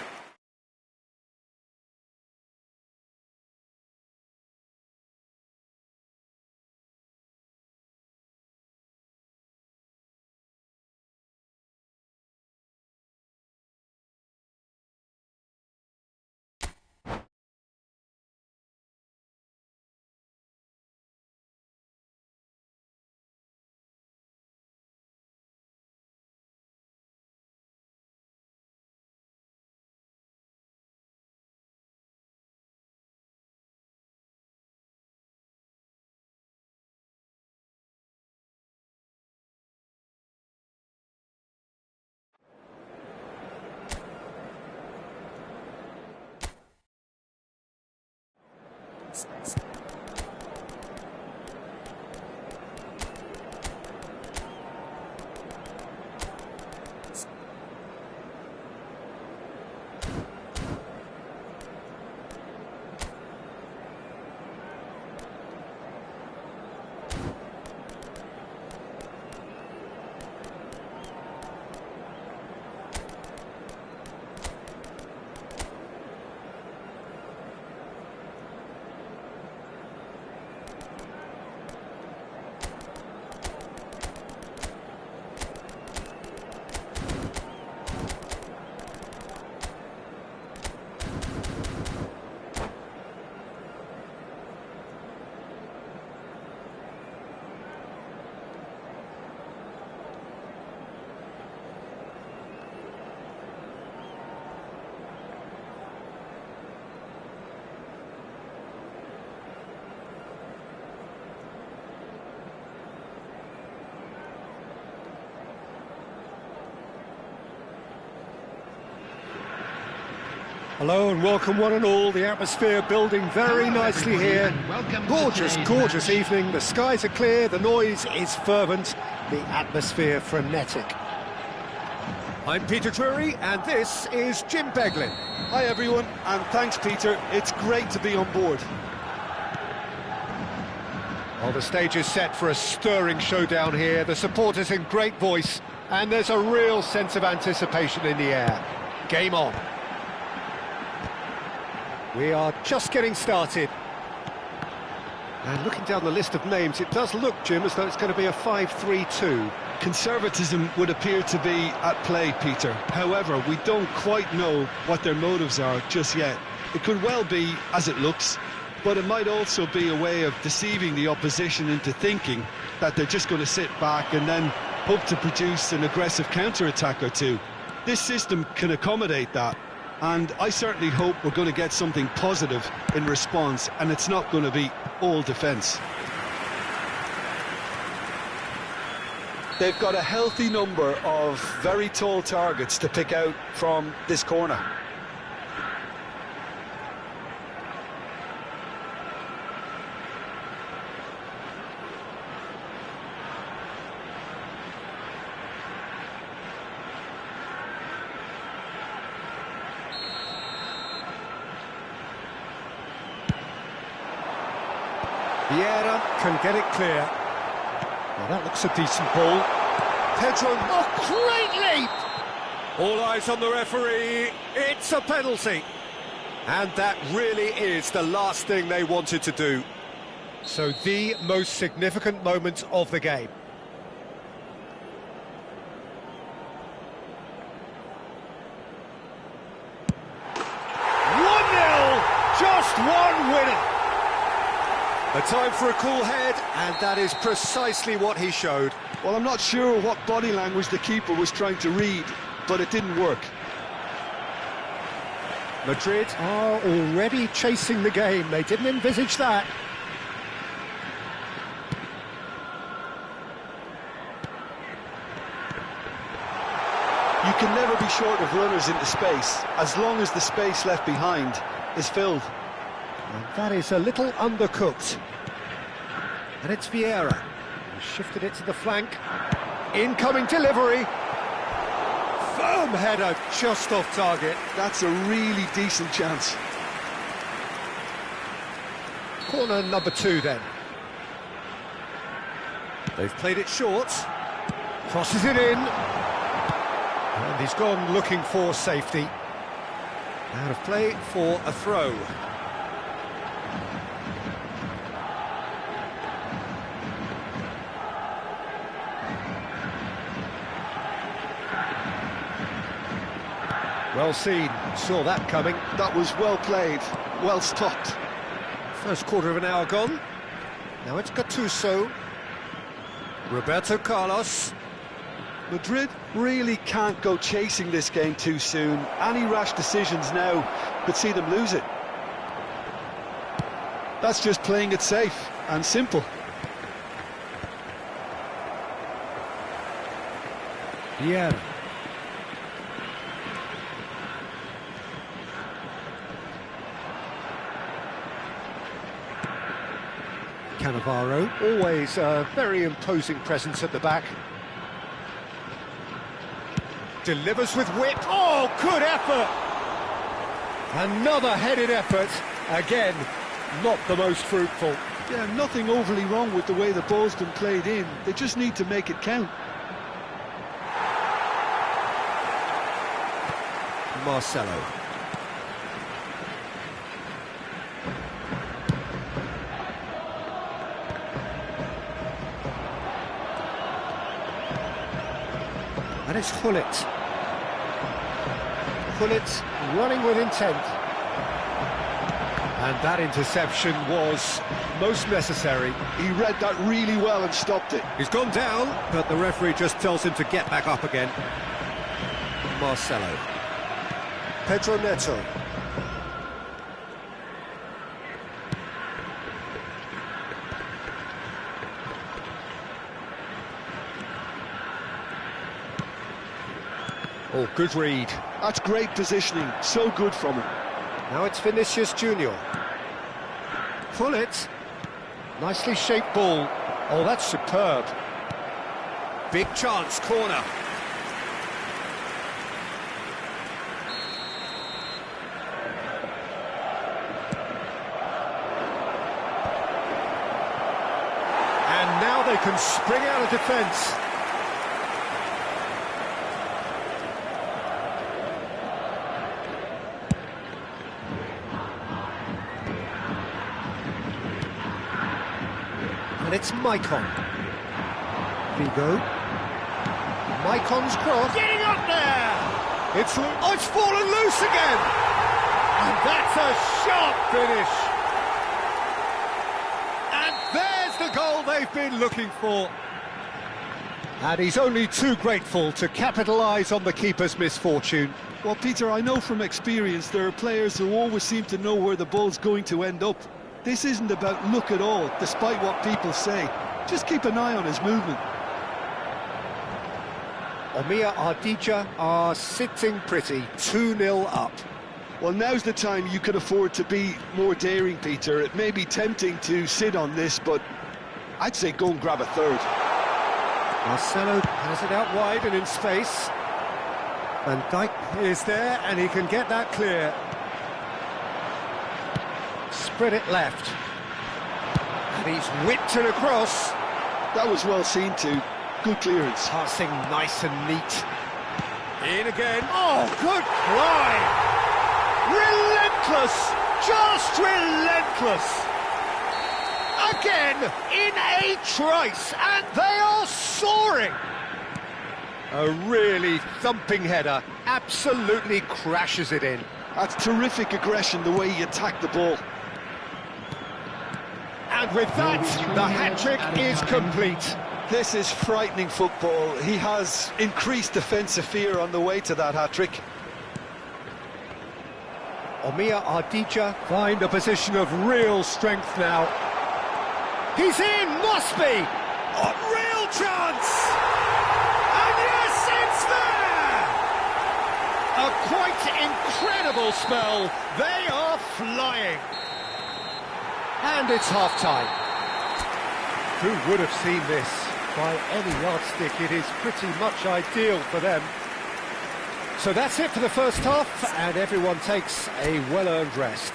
Hello and welcome one and all. The atmosphere building very nicely here. Gorgeous, gorgeous evening. The skies are clear, the noise is fervent, the atmosphere frenetic. I'm Peter Drury and this is Jim Beglin. Hi everyone, and thanks Peter, it's great to be on board. Well, the stage is set for a stirring showdown here. The supporters in great voice and there's a real sense of anticipation in the air. Game on. We are just getting started. And looking down the list of names, it does look, Jim, as though it's going to be a 5-3-2. Conservatism would appear to be at play, Peter. However, we don't quite know what their motives are just yet. It could well be as it looks, but it might also be a way of deceiving the opposition into thinking that they're just going to sit back and then hope to produce an aggressive counter-attack or two. This system can accommodate that. And I certainly hope we're going to get something positive in response, and it's not going to be all defence. They've got a healthy number of very tall targets to pick out from this corner. Vieira can get it clear. Well, that looks a decent ball. Pedro, oh, great leap! All eyes on the referee, it's a penalty. And that really is the last thing they wanted to do. So the most significant moment of the game. Just one winner. A time for a cool head, and that is precisely what he showed. Well, I'm not sure what body language the keeper was trying to read, but it didn't work. Madrid are already chasing the game. They didn't envisage that. You can never be short of runners into space, as long as the space left behind is filled. And that is a little undercooked. And it's Vieira. He shifted it to the flank. Incoming delivery. Firm header, just off target. That's a really decent chance. Corner number 2 then. They've played it short. Crosses it in. And he's gone looking for safety. Out of play for a throw. Well seen, saw that coming. That was well played, well stopped. First quarter of an hour gone. Now it's Gattuso. Roberto Carlos. Madrid really can't go chasing this game too soon. Any rash decisions now could see them lose it. That's just playing it safe and simple. Yeah. Cannavaro, always a very imposing presence at the back. Delivers with whip. Oh, good effort! Another headed effort. Again, not the most fruitful. Yeah, nothing overly wrong with the way the ball's been played in. They just need to make it count. Marcelo. And it's Hullet. Hullet running with intent. And that interception was most necessary. He read that really well and stopped it. He's gone down, but the referee just tells him to get back up again. Marcelo. Pedro Neto. Oh, good read. That's great positioning, so good from him. Now it's Vinicius Junior. Hullet. Nicely shaped ball. Oh, that's superb. Big chance, corner. And now they can spring out of defence. And it's Maicon. Vigo. Maicon's cross. Getting up there! It's fallen loose again! And that's a sharp finish! And there's the goal they've been looking for. And he's only too grateful to capitalise on the keeper's misfortune. Well, Peter, I know from experience there are players who always seem to know where the ball's going to end up. This isn't about luck at all, despite what people say. Just keep an eye on his movement. Omiya Ardija are sitting pretty, 2-0 up. Well, now's the time you could afford to be more daring, Peter. It may be tempting to sit on this, but I'd say go and grab a third. Marcelo has it out wide and in space. Van Dijk is there, and he can get that clear. Spread it left. And he's whipped it across. That was well seen too. Good clearance. Passing nice and neat. In again. Oh, good fly! Relentless! Just relentless! Again, in a trice, and they are soaring! A really thumping header, absolutely crashes it in. That's terrific aggression, the way he attacked the ball. And with that, the hat-trick is complete. This is frightening football. He has increased defensive fear on the way to that hat-trick. Omiya Ardija find a position of real strength now. He's in, must be! A real chance! And yes, it's there! A quite incredible spell. They are flying. And it's half-time. Who would have seen this? By any yardstick, it is pretty much ideal for them. So that's it for the first half, and everyone takes a well-earned rest.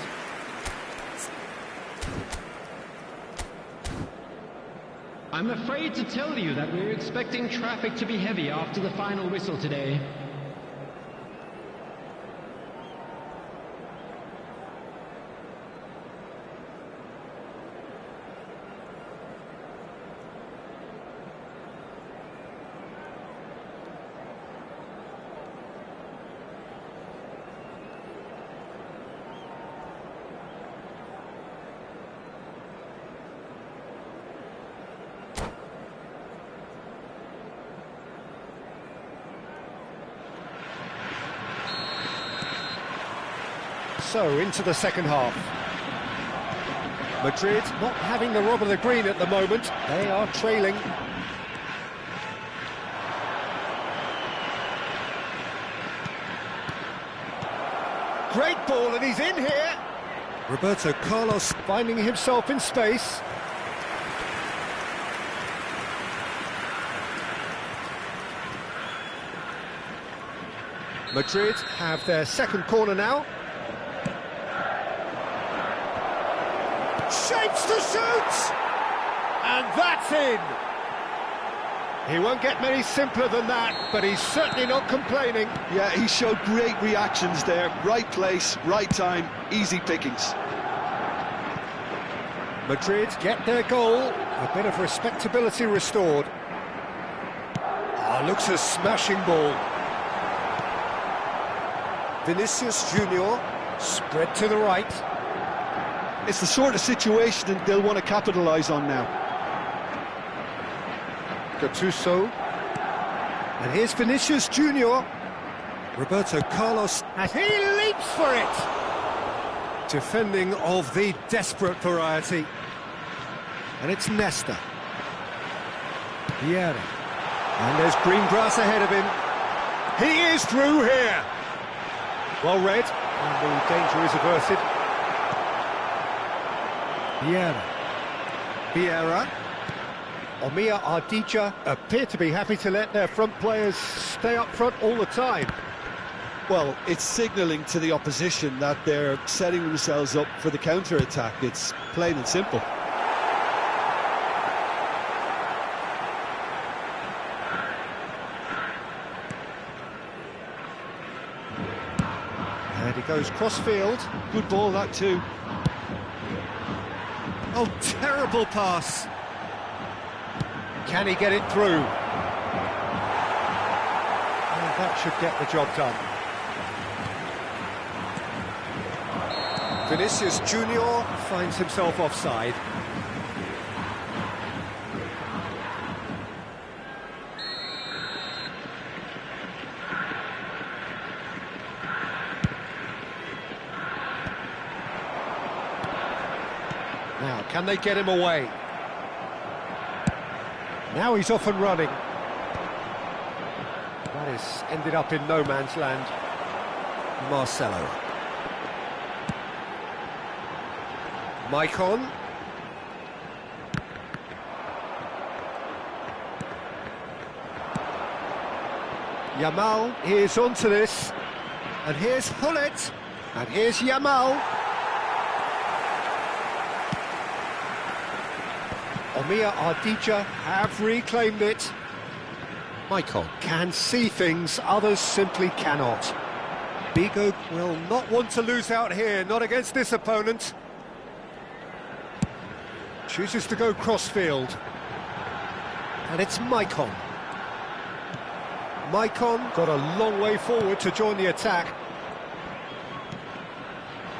I'm afraid to tell you that we're expecting traffic to be heavy after the final whistle today. So, into the second half. Madrid not having the rob of the green at the moment. They are trailing. Great ball, and he's in here. Roberto Carlos finding himself in space. Madrid have their second corner now. Shapes to shoot! And that's in! He won't get many simpler than that, but he's certainly not complaining. Yeah, he showed great reactions there. Right place, right time, easy pickings. Madrid get their goal, a bit of respectability restored. Looks a smashing ball. Vinicius Junior, spread to the right. It's the sort of situation that they'll want to capitalise on now. Gattuso. And here's Vinicius Junior. Roberto Carlos, and he leaps for it. Defending of the desperate variety. And it's Nesta. Vieira. And there's green grass ahead of him. He is through here. Well read, and the danger is averted. Vieira. Omiya Ardija appear to be happy to let their front players stay up front all the time. Well, it's signalling to the opposition that they're setting themselves up for the counter-attack. It's plain and simple. And he goes cross-field. Good ball, that too. Oh, terrible pass. Can he get it through? And that should get the job done. Vinicius Junior finds himself offside. Now, can they get him away? Now he's off and running. That has ended up in no man's land. Marcelo. Maicon. Yamal is onto this. And here's Hullet. And here's Yamal. Omiya Ardija have reclaimed it. Maicon can see things others simply cannot. Bigo will not want to lose out here, not against this opponent. Chooses to go crossfield. And it's Maicon. Maicon got a long way forward to join the attack.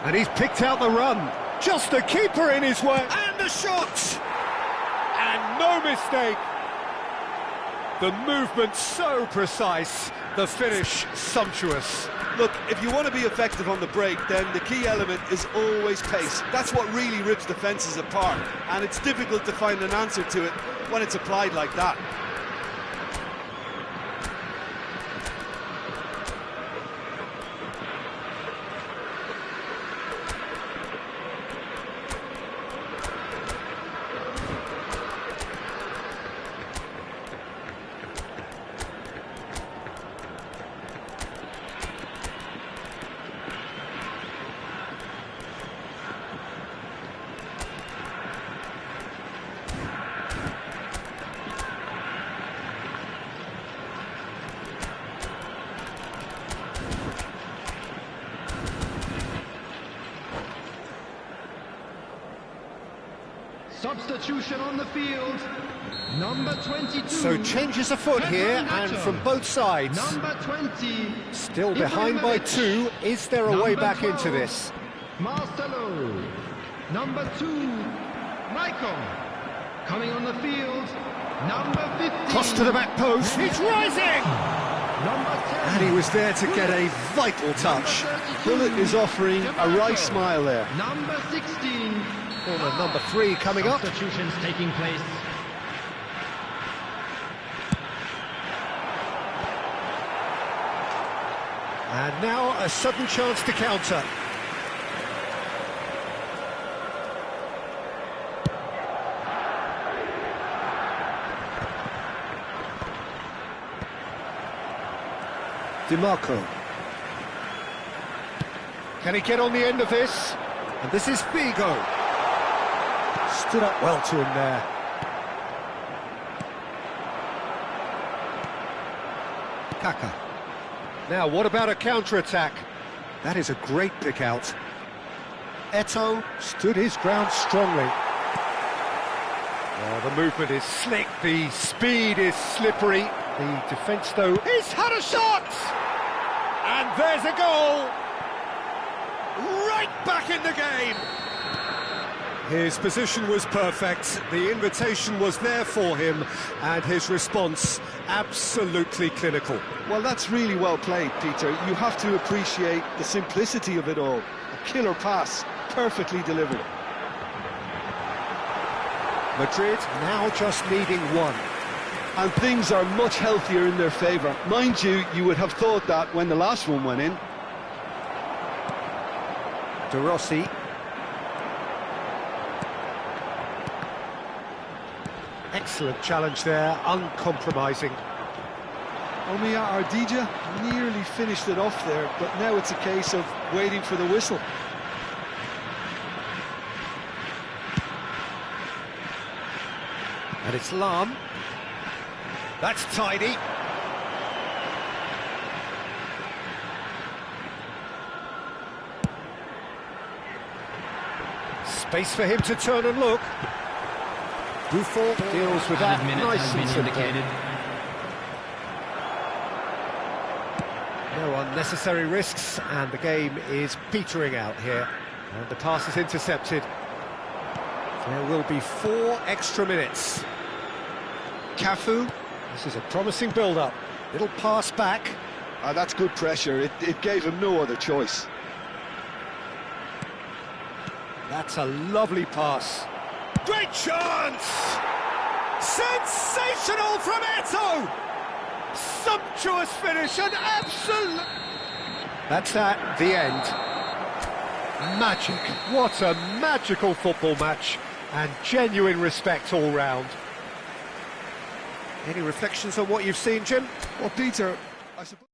And he's picked out the run. Just a keeper in his way. And the shot! And no mistake. The movement so precise, the finish sumptuous. Look, if you want to be effective on the break, then the key element is always pace. That's what really rips defences apart, and it's difficult to find an answer to it when it's applied like that. Substitution on the field. Number 22. So changes afoot here, and from both sides. Number 20. Still behind by 2. Is there a way back into this? Marcelo. Number 2. Maicon. Coming on the field. Number 15. Cross to the back post. It's rising! Number 10. And he was there to get a vital touch. Bullet is offering a wry smile there. Number 16. Corner number 3 coming up. Substitutions taking place. And now a sudden chance to counter. DiMarco. Can he get on the end of this? And this is Figo. Stood up well to him there. Kaka. Now, what about a counter-attack? That is a great pick-out. Eto'o stood his ground strongly. Oh, the movement is slick, the speed is slippery. The defence, though, he's had a shot! And there's a goal! Right back in the game! His position was perfect, the invitation was there for him, and his response absolutely clinical. Well, that's really well played, Peter. You have to appreciate the simplicity of it all. A killer pass, perfectly delivered. Madrid now just needing one. And things are much healthier in their favour. Mind you, you would have thought that when the last one went in. De Rossi. Excellent challenge there, uncompromising. Omiya Ardija nearly finished it off there, but now it's a case of waiting for the whistle. And it's Lam. That's tidy. Space for him to turn and look. Buffon deals with that nice and simple. No unnecessary risks, and the game is petering out here. And the pass is intercepted. There will be 4 extra minutes. Cafu, this is a promising build-up. Little pass back. That's good pressure. It gave him no other choice. That's a lovely pass. Great chance! Sensational from Eto'o! Sumptuous finish and absolute... That's that, the end. Magic. What a magical football match. And genuine respect all round. Any reflections on what you've seen, Jim? Well, Peter, I suppose...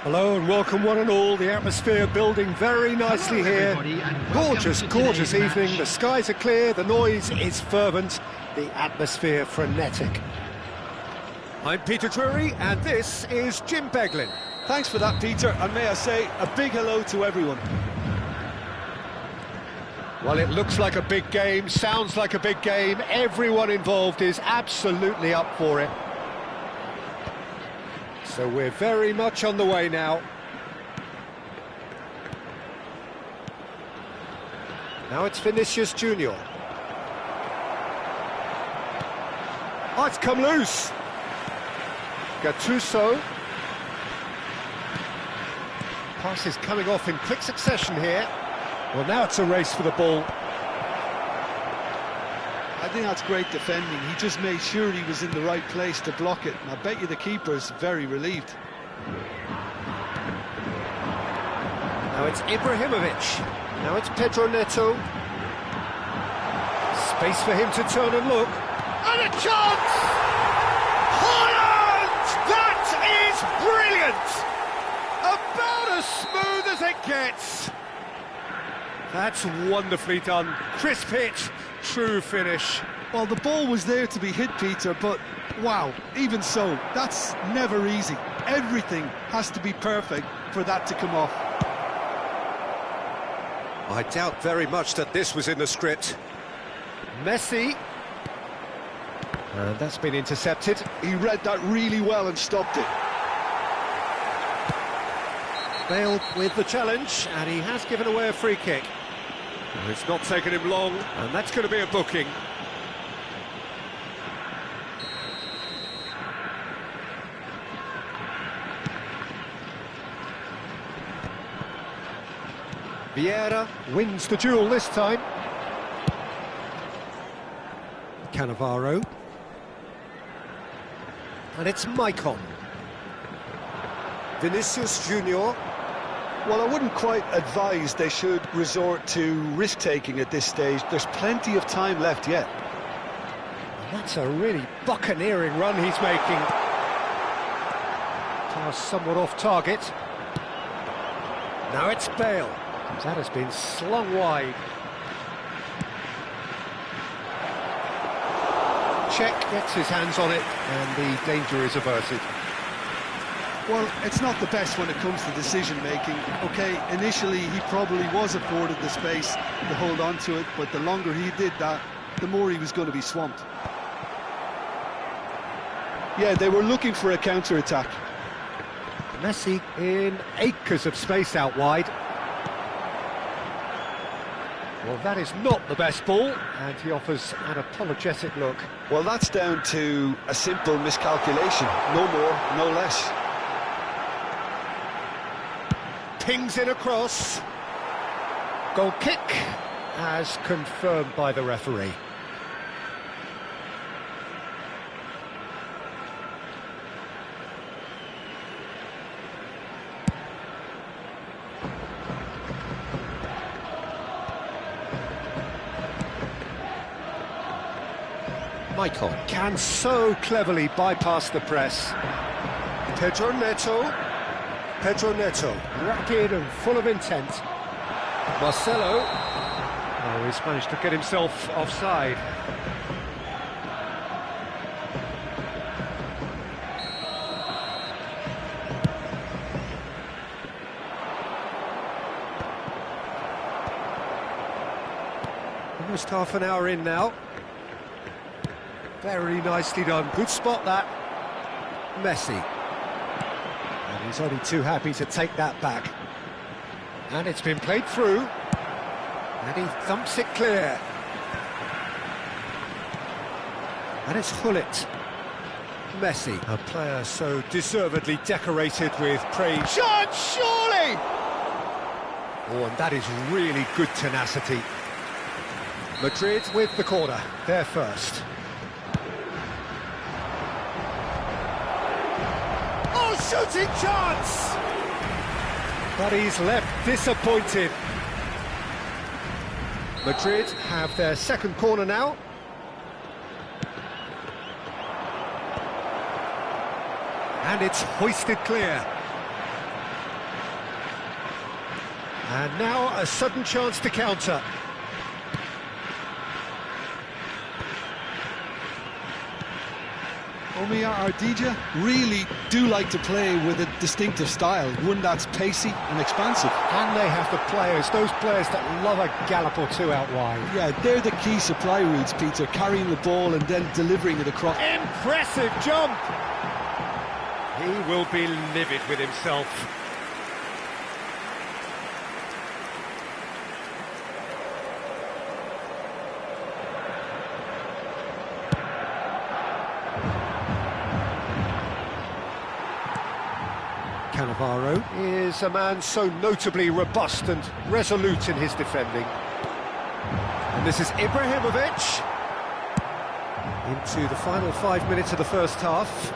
Hello and welcome one and all. The atmosphere building very nicely here. Gorgeous, gorgeous evening. The skies are clear, the noise is fervent, the atmosphere frenetic. I'm Peter Drury and this is Jim Beglin. Thanks for that, Peter, and may I say a big hello to everyone. Well, it looks like a big game, sounds like a big game. Everyone involved is absolutely up for it. So we're very much on the way now. Now it's Vinicius Junior. Oh, it's come loose. Gattuso. Passes coming off in quick succession here. Well, now it's a race for the ball. I think that's great defending. He just made sure he was in the right place to block it. And I bet you the keeper's very relieved. Now it's Ibrahimovic. Now it's Pedro Neto. Space for him to turn and look. And a chance! Holland! That is brilliant! About as smooth as it gets. That's wonderfully done. Crisp hit, true finish. Well, the ball was there to be hit, Peter, but wow, even so, that's never easy. Everything has to be perfect for that to come off. I doubt very much that this was in the script. Messi. And that's been intercepted. He read that really well and stopped it. Bale with the challenge, and he has given away a free kick. It's not taken him long, and that's going to be a booking. Vieira wins the duel this time. Cannavaro. And it's Maicon. Vinicius Junior. Well, I wouldn't quite advise they should resort to risk-taking at this stage. There's plenty of time left yet. That's a really buccaneering run he's making. Pass somewhat off target. Now it's Bale. That has been slung wide. Czech gets his hands on it, and the danger is averted. Well, it's not the best when it comes to decision-making. OK, initially he probably was afforded the space to hold on to it, but the longer he did that, the more he was going to be swamped. Yeah, they were looking for a counter-attack. Messi in acres of space out wide. Well, that is not the best ball, and he offers an apologetic look. Well, that's down to a simple miscalculation. No more, no less. Pings in across. Goal kick, as confirmed by the referee. Maicon can so cleverly bypass the press. Pedro Neto. Pedro Neto, rapid and full of intent. Marcelo. Oh, he's managed to get himself offside. Almost half an hour in now. Very nicely done. Good spot, that. Messi. And he's only too happy to take that back. And it's been played through. And he thumps it clear. And it's Hullet. Messi, a player so deservedly decorated with praise. Shot, surely! Oh, and that is really good tenacity. Madrid with the corner. They're first. Shooting chance! But he's left disappointed. Madrid have their second corner now. And it's hoisted clear. And now a sudden chance to counter. Omiya Ardija really do like to play with a distinctive style, one that's pacey and expansive. And they have the players, those players that love a gallop or two out wide. Yeah, they're the key supply routes, Peter, carrying the ball and then delivering it across. Impressive jump! He will be livid with himself. Cannavaro is a man so notably robust and resolute in his defending. And this is Ibrahimovic. Into the final 5 minutes of the first half.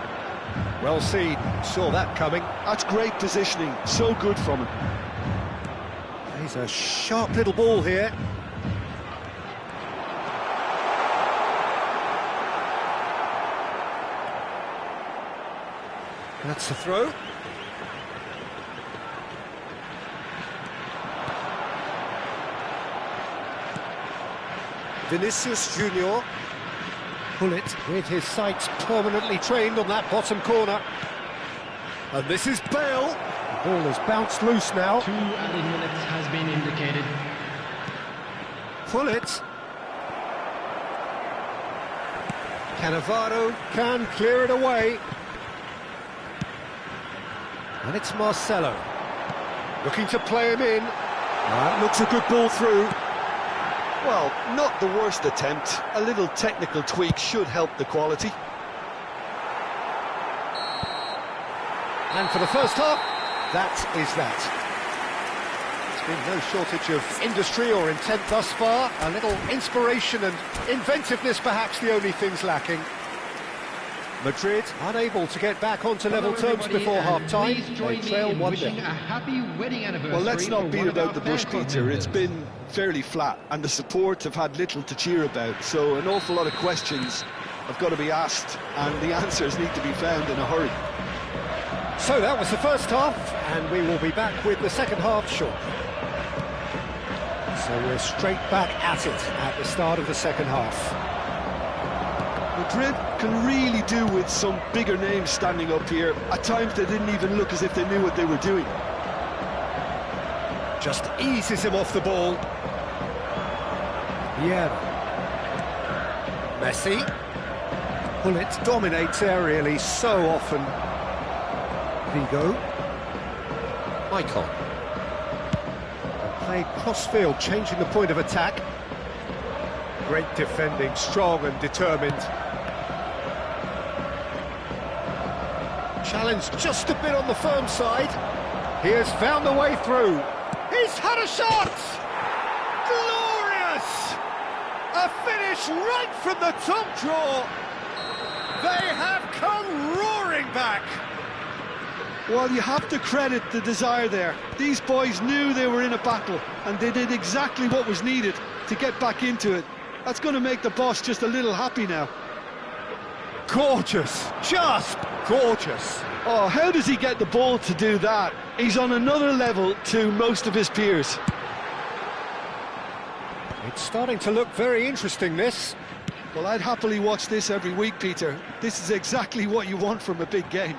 Well seen, saw that coming. That's great positioning, so good from him. He's a sharp little ball here. That's the throw. Vinicius Junior. Pullet with his sights permanently trained on that bottom corner. And this is Bale. The ball has bounced loose now. 2 added minutes has been indicated. Pullet. Cannavaro can clear it away. And it's Marcelo. Looking to play him in. That looks a good ball through. Well, not the worst attempt. A little technical tweak should help the quality. And for the first half, that is that. There's been no shortage of industry or intent thus far. A little inspiration and inventiveness perhaps the only things lacking. Madrid unable to get back onto level terms before half-time. They trail 1-0. Well, let's not beat about the bush, Peter. It's been fairly flat, and the support have had little to cheer about. So an awful lot of questions have got to be asked, and the answers need to be found in a hurry. So that was the first half, and we will be back with the second half shortly. So we're straight back at it at the start of the second half. Madrid can really do with some bigger names standing up here. At times they didn't even look as if they knew what they were doing. Just eases him off the ball. Yeah. Messi. Pullet dominates aerially so often. Vigo. Michael. Play cross-field, changing the point of attack. Great defending, strong and determined. Challenge just a bit on the firm side. He has found a way through. He's had a shot! Glorious! A finish right from the top draw. They have come roaring back. Well, you have to credit the desire there. These boys knew they were in a battle, and they did exactly what was needed to get back into it. That's going to make the boss just a little happy now. Gorgeous, just gorgeous. Oh, how does he get the ball to do that? He's on another level to most of his peers. It's starting to look very interesting, this. Well, I'd happily watch this every week, Peter. This is exactly what you want from a big game.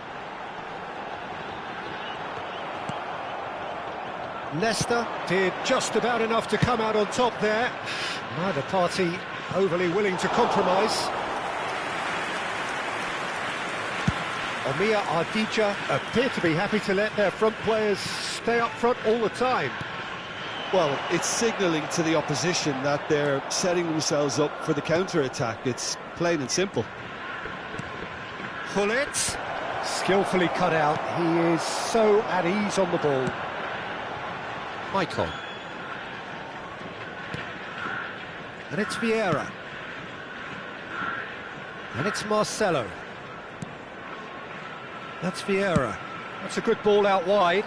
Leicester did just about enough to come out on top there. Neither party overly willing to compromise. Omia Ardija appear to be happy to let their front players stay up front all the time. Well, it's signalling to the opposition that they're setting themselves up for the counter-attack. It's plain and simple. Pullet, skillfully cut out. He is so at ease on the ball. Michael. And it's Vieira. And it's Marcelo. That's Vieira. That's a good ball out wide.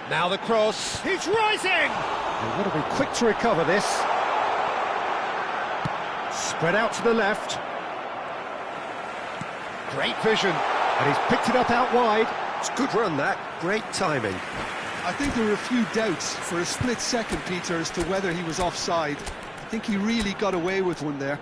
Now the cross. He's rising! They've got to be quick to recover this. Spread out to the left. Great vision. And he's picked it up out wide. It's a good run, that. Great timing. I think there were a few doubts for a split second, Peter, as to whether he was offside. I think he really got away with one there.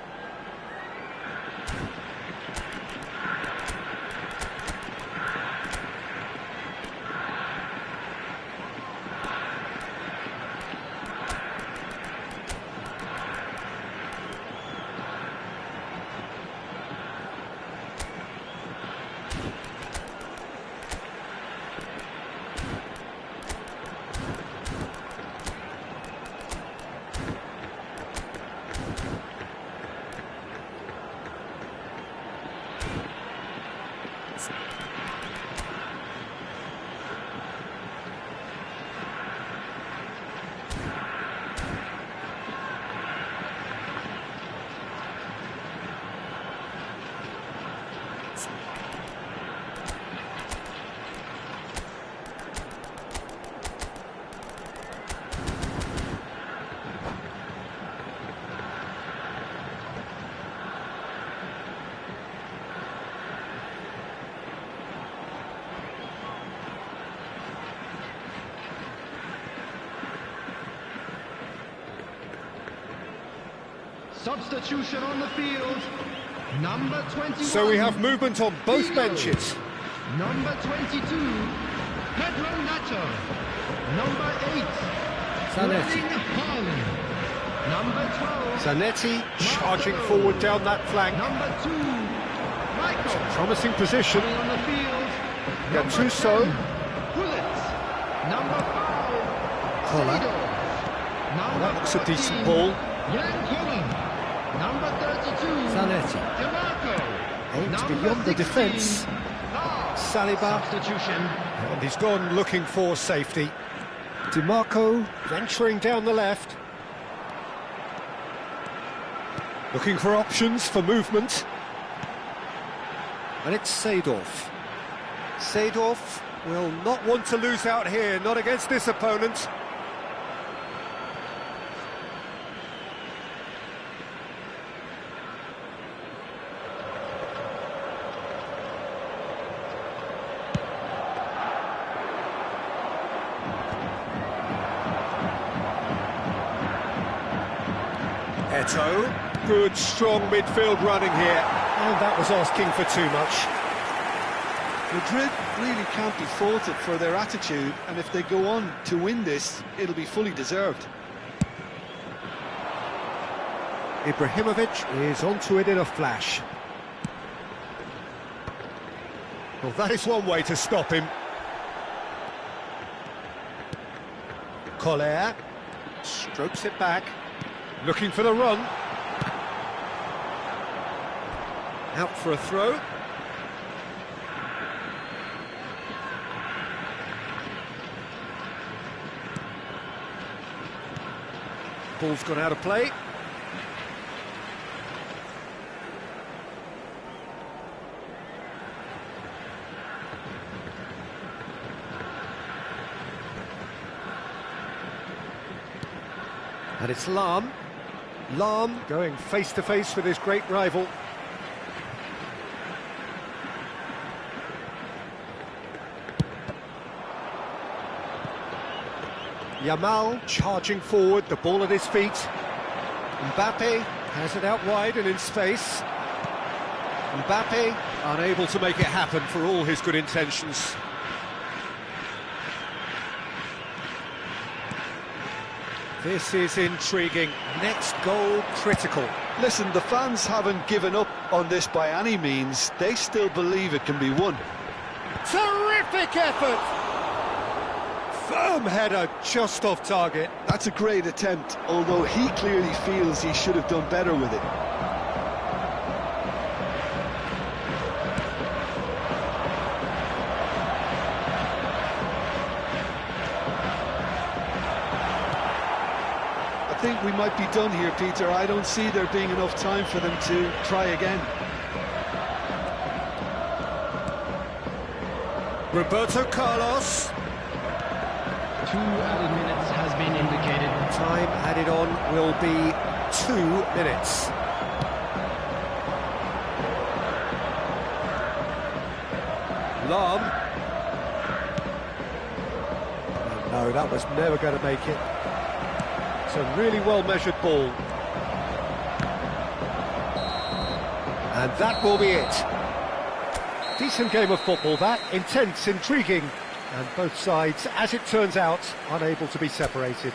Substitution on the field. Number 21. So we have movement on both benches. Number 22, Pedro Nacho. Number 8, Zanetti. Haaland. Number 12, Zanetti charging forward down that flank. Number 2, Michael. Promising position. Coming on the field. Gattuso. Bullet. Number 5, Koller. Seedorf. Number That looks a decent 14, ball. Jan Koller. Number 32, Zanetti. DeMarco. Aims Number beyond the 16, defence. Saliba. Substitution. And he's gone looking for safety. DiMarco. Venturing down the left. Looking for options for movement. And it's Seedorf. Seedorf will not want to lose out here, not against this opponent. Eto, good strong midfield running here, and that was asking for too much. Madrid really can't be faulted for their attitude, and if they go on to win this, it'll be fully deserved. Ibrahimovic is onto it in a flash. Well, that is one way to stop him. Koller strokes it back, looking for the run. Out for a throw. Ball's gone out of play. And it's Lahm. Lahm going face-to-face with his great rival. Yamal charging forward, the ball at his feet. Mbappe has it out wide and in space. Mbappe unable to make it happen for all his good intentions. This is intriguing. Next goal critical. Listen, the fans haven't given up on this by any means. They still believe it can be won. Terrific effort! Firm header just off target. That's a great attempt, although he clearly feels he should have done better with it. I think we might be done here, Peter. I don't see there being enough time for them to try again. Roberto Carlos. 2 added minutes has been indicated. Time added on will be 2 minutes. Lahm. No, that was never going to make it. It's a really well-measured ball. And that will be it. Decent game of football, that. Intense, intriguing. And both sides, as it turns out, unable to be separated.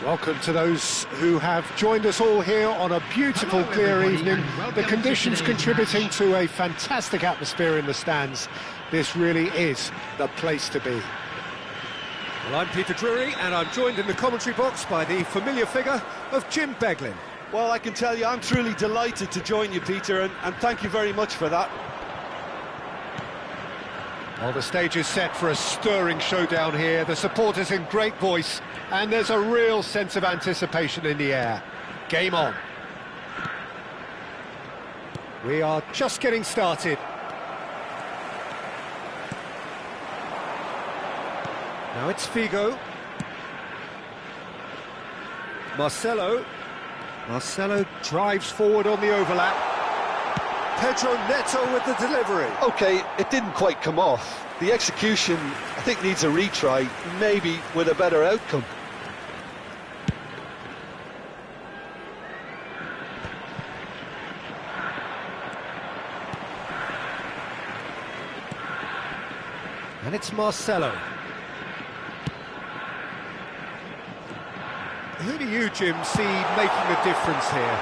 Welcome to those who have joined us all here on a beautiful, clear evening. The conditions contributing to a fantastic atmosphere in the stands. This really is the place to be. Well, I'm Peter Drury, and I'm joined in the commentary box by the familiar figure of Jim Beglin. Well, I can tell you, I'm truly delighted to join you, Peter, and thank you very much for that. Well, the stage is set for a stirring showdown here. The supporters in great voice, and there's a real sense of anticipation in the air. Game on. We are just getting started. Now it's Figo. Marcelo drives forward on the overlap. Pedro Neto with the delivery. OK, it didn't quite come off. The execution, I think, needs a retry, maybe with a better outcome. And it's Marcelo. Who do you, Jim, see making the difference here?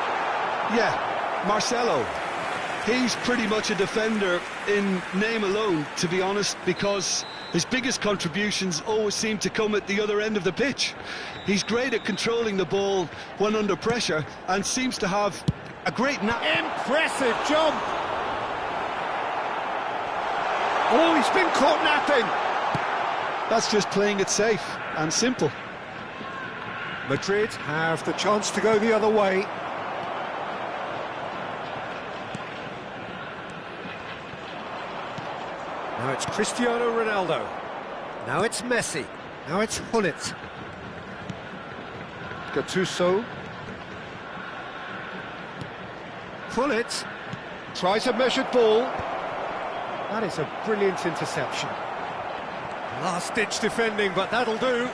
Yeah, Marcelo. He's pretty much a defender in name alone, to be honest, because his biggest contributions always seem to come at the other end of the pitch. He's great at controlling the ball when under pressure and seems to have a great Impressive jump! Oh, he's been caught napping! That's just playing it safe and simple. Madrid have the chance to go the other way. Now it's Cristiano Ronaldo. Now it's Messi. Now it's Gullit. Gattuso. Gullit tries a measured ball. That is a brilliant interception. Last-ditch defending, but that'll do.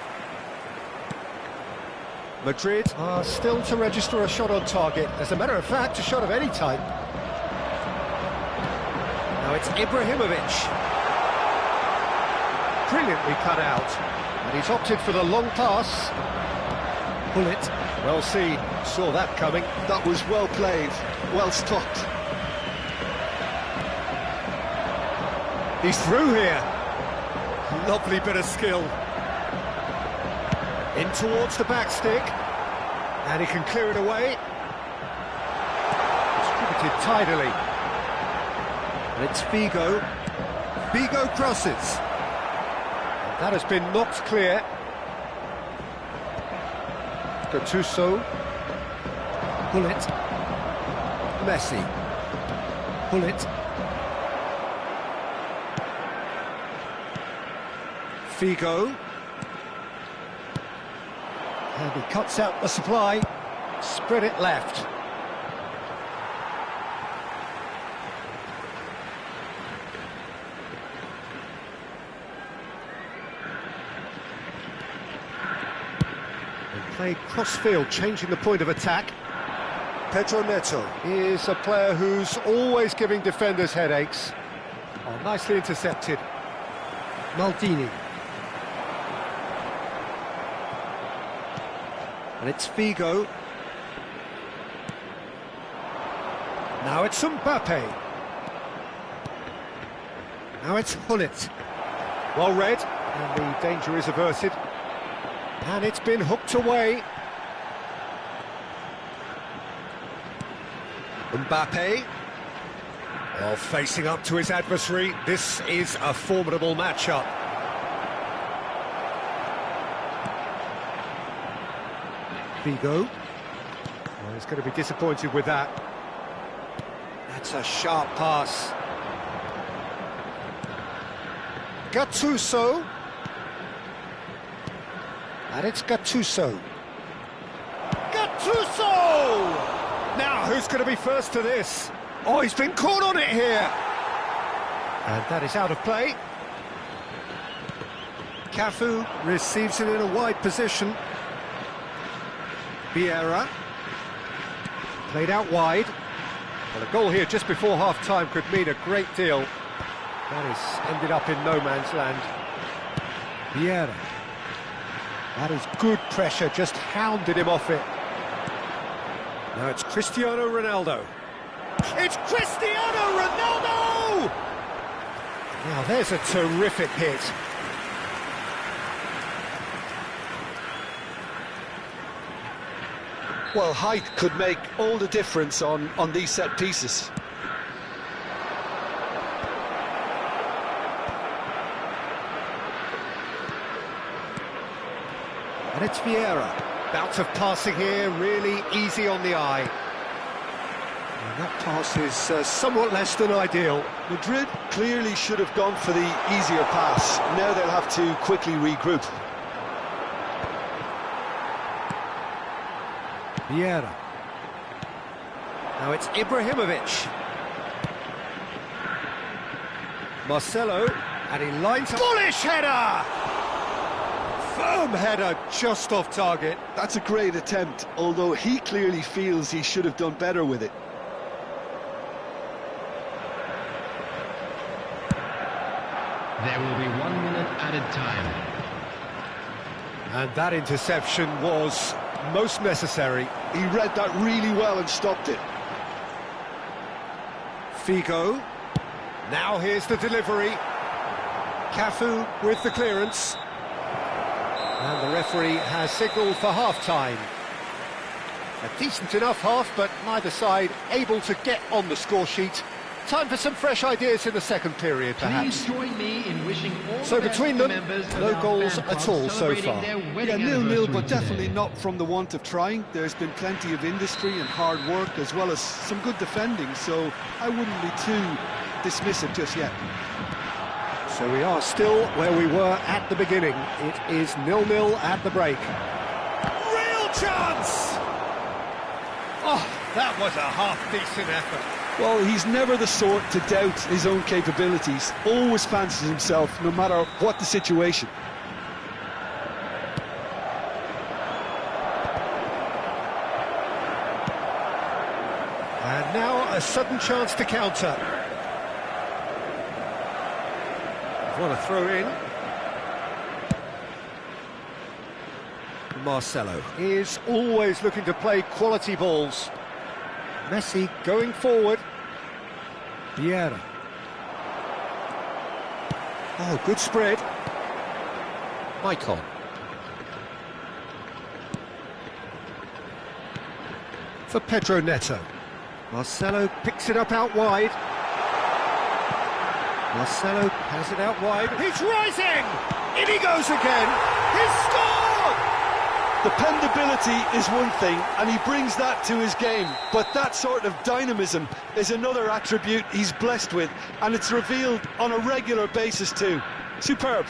Madrid are still to register a shot on target. As a matter of fact, a shot of any type. Now it's Ibrahimovic. Brilliantly cut out. And he's opted for the long pass. Gullit, well seen, saw that coming. That was well played, well stopped. He's through here. Lovely bit of skill. In towards the back stick. And he can clear it away. Distributed tidily. And it's Figo. Figo crosses. That has been knocked clear. Gattuso. Gullit. Messi. Gullit. Figo. And he cuts out the supply. Spread it left. Play cross-field, changing the point of attack. Pedro Neto is a player who's always giving defenders headaches. Oh, nicely intercepted. Maldini. And it's Figo. Now it's Mbappe. Now it's Gullit. Well read, and the danger is averted. And it's been hooked away. Mbappe. Well, facing up to his adversary, this is a formidable matchup. Figo. Well, he's going to be disappointed with that. That's a sharp pass. Gattuso. And it's Gattuso. Gattuso! Now, who's going to be first to this? Oh, he's been caught on it here. And that is out of play. Cafu receives it in a wide position. Vieira. Played out wide. Well, a goal here just before half-time could mean a great deal. That has ended up in no man's land. Vieira. That is good pressure, just hounded him off it. Now it's Cristiano Ronaldo. It's Cristiano Ronaldo! Now there's a terrific hit. Well, height could make all the difference on these set pieces. And it's Vieira. Bout of passing here, really easy on the eye. And that pass is somewhat less than ideal. Madrid clearly should have gone for the easier pass. Now they'll have to quickly regroup. Vieira. Now it's Ibrahimovic. Marcelo, and he lines up. Bullish header! Firm header, just off target. That's a great attempt, although he clearly feels he should have done better with it. There will be 1 minute added time. And that interception was most necessary. He read that really well and stopped it. Figo. Now here's the delivery. Cafu with the clearance. And the referee has signalled for half-time. A decent enough half, but neither side able to get on the score sheet. Time for some fresh ideas in the second period, perhaps. Please join me in wishing all So the best between to them, members of no our goals fan at club all so celebrating far. their wedding Yeah, 0-0, but anniversary definitely today. not from the want of trying. There's been plenty of industry and hard work, as well as some good defending, so I wouldn't be too dismissive just yet. So we are still where we were at the beginning. It is 0-0 at the break. Real chance! Oh, that was a half-decent effort. Well, he's never the sort to doubt his own capabilities. Always fancies himself, no matter what the situation. And now a sudden chance to counter. What a throw in. Marcelo is always looking to play quality balls. Messi going forward. Vieira. Oh, good spread. Maicon. For Pedro Neto. Marcelo picks it up out wide. Marcelo has it out wide. He's rising! In he goes again! He's scored! Dependability is one thing, and he brings that to his game, but that sort of dynamism is another attribute he's blessed with, and it's revealed on a regular basis too. Superb.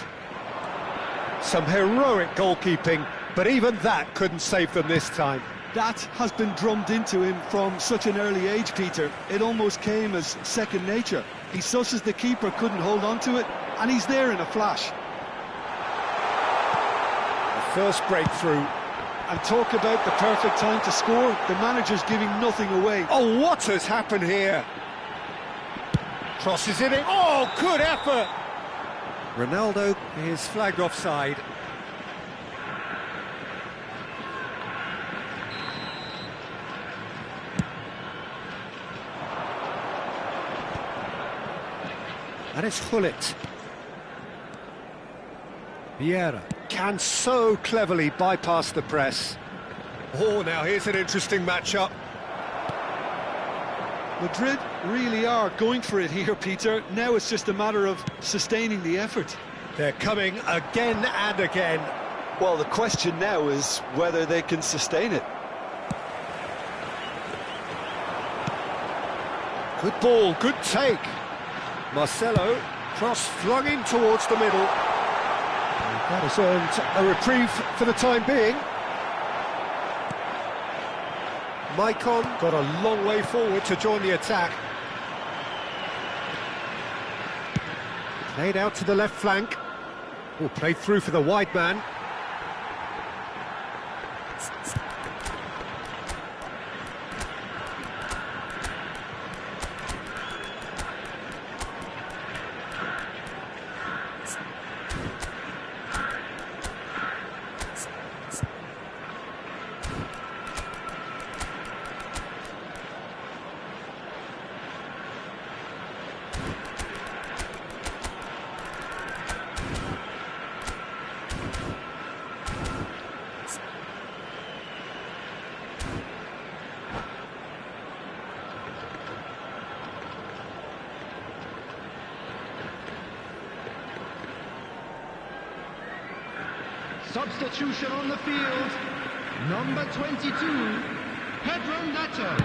Some heroic goalkeeping, but even that couldn't save them this time. That has been drummed into him from such an early age, Peter. It almost came as second nature. He susses the keeper couldn't hold on to it, and he's there in a flash. The first breakthrough. And talk about the perfect time to score. The manager's giving nothing away. Oh, what has happened here? Crosses in it. Oh, good effort! Ronaldo is flagged offside. And it's Hullet. Vieira can so cleverly bypass the press. Oh, now here's an interesting matchup. Madrid really are going for it here, Peter. Now it's just a matter of sustaining the effort. They're coming again and again. Well, the question now is whether they can sustain it. Good ball, good take. Marcelo, cross flung in towards the middle. And that has earned a reprieve for the time being. Maicon got a long way forward to join the attack. Played out to the left flank. Oh, played through for the wide man. Substitution on the field. Number 22, Pedro Neto.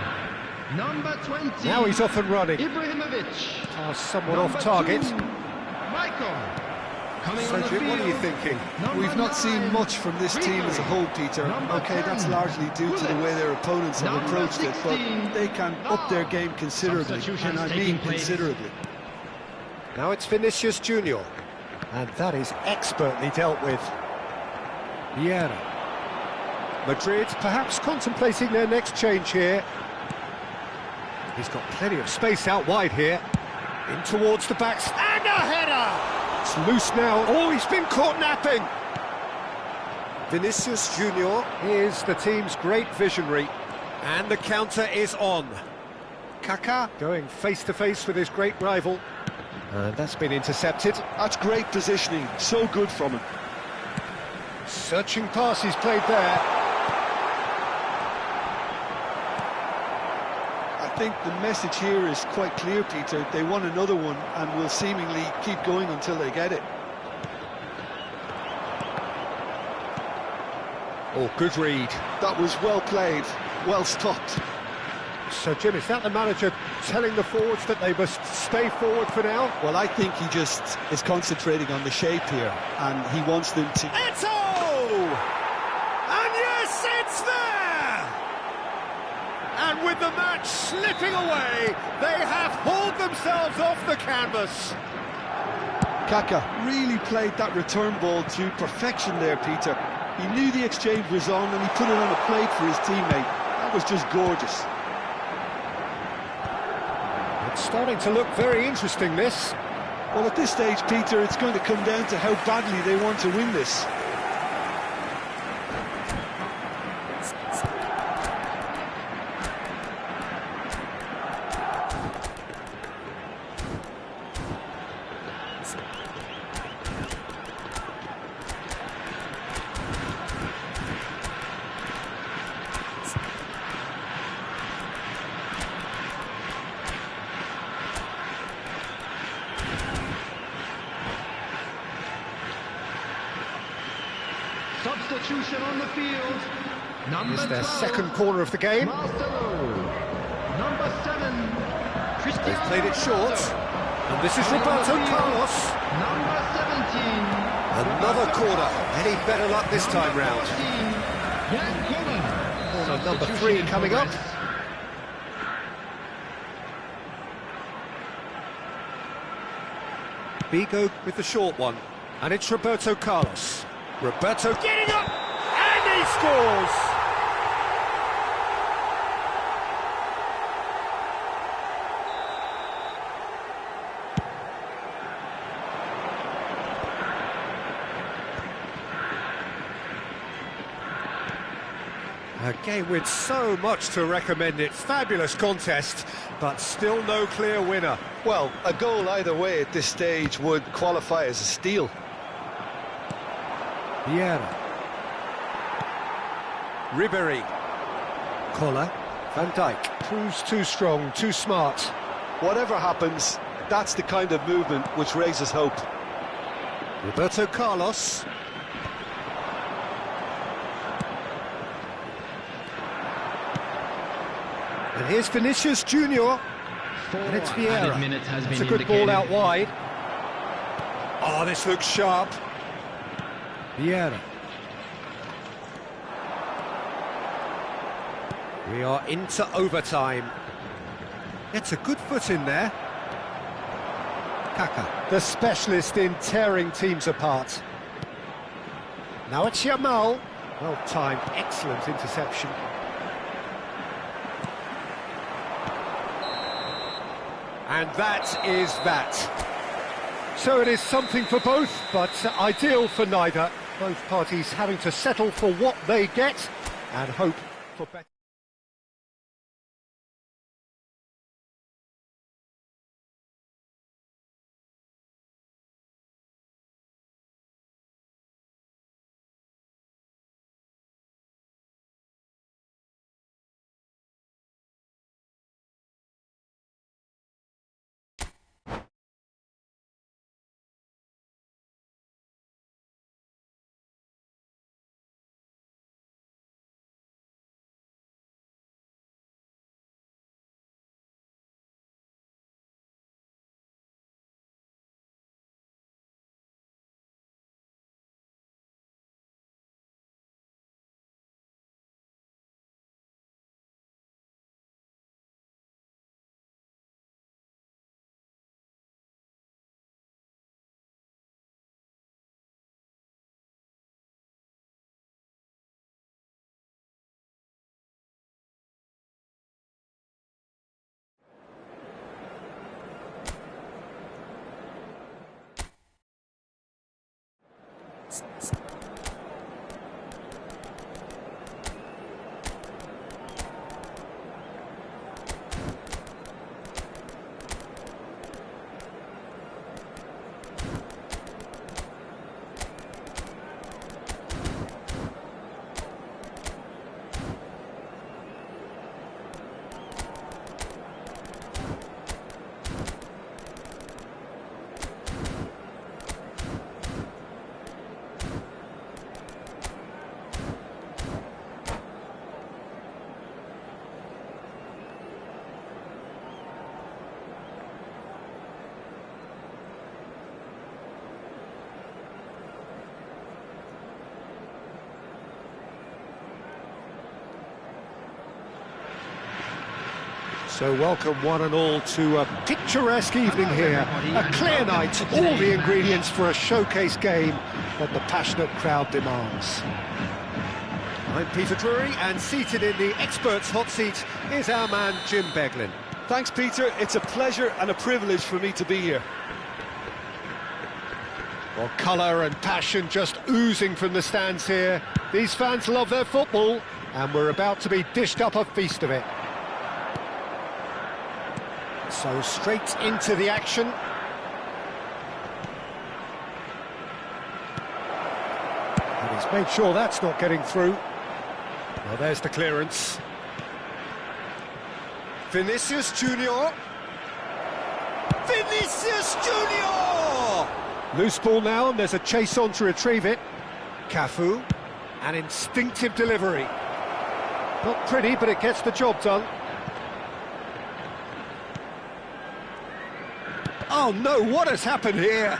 Number 20. Now he's off and running. Ibrahimovic. Pass somewhat Number off target. 2, Michael. Coming So on the Jim, what are you field. thinking? We've not seen much from this team as a whole, Peter. Okay, that's largely due to the way their opponents have approached it, but they can up their game considerably, and I mean considerably. Now it's Vinicius Junior, and that is expertly dealt with. Vieira. Madrid perhaps contemplating their next change here. He's got plenty of space out wide here. In towards the backs, and a header! It's loose now. Oh, he's been caught napping. Vinicius Junior is the team's great visionary, and the counter is on. Kaká going face-to-face with his great rival. And that's been intercepted. That's great positioning, so good from him. Searching pass he's played there. I think the message here is quite clear, Peter. They want another one and will seemingly keep going until they get it. Oh, good read. That was well played, well stopped. So, Jim, is that the manager telling the forwards that they must stay forward for now? Well, I think he just is concentrating on the shape here, and he wants them to... Eto'o! And yes, it's there! And with the match slipping away, they have hauled themselves off the canvas. Kaká really played that return ball to perfection there, Peter. He knew the exchange was on, and he put it on a plate for his teammate. That was just gorgeous. It's starting to look very interesting, this. Well, at this stage, Peter, it's going to come down to how badly they want to win this. Substitution on the field. Number It's their 12, second corner of the game. Marcelo. Number 7, Cristiano They've played it short. Ronaldo. And this is Coming on Roberto the field, Carlos. Number 17. Another corner. Any better luck this time round? 14, Jan Koeman. Corner number Substitution 3 in coming up. progress. Bigo with the short one. And it's Roberto Carlos. Roberto getting up! And he scores! A game with so much to recommend it. Fabulous contest, but still no clear winner. Well, a goal either way at this stage would qualify as a steal. Vieira. Ribéry. Collar. Van Dijk. Proves too strong, too smart. Whatever happens, that's the kind of movement which raises hope. Roberto Carlos. And here's Vinicius Junior. And it's Vieira. It's a good ball out wide. Oh, this looks sharp. Vieira. We are into overtime. Gets a good foot in there. Kaká, the specialist in tearing teams apart. Now it's Yamal. Well timed, excellent interception. And that is that. So it is something for both, but ideal for neither. Both parties having to settle for what they get and hope for better. So welcome one and all to a picturesque evening here, a clear night, all the ingredients for a showcase game that the passionate crowd demands. I'm Peter Drury, and seated in the experts' hot seat is our man Jim Beglin. Thanks, Peter. It's a pleasure and a privilege for me to be here. Well, colour and passion just oozing from the stands here. These fans love their football, and we're about to be dished up a feast of it. So straight into the action. And he's made sure that's not getting through. Well, there's the clearance. Vinicius Junior. Vinicius Junior! Loose ball now, and there's a chase on to retrieve it. Cafu, an instinctive delivery. Not pretty, but it gets the job done. Oh no, what has happened here?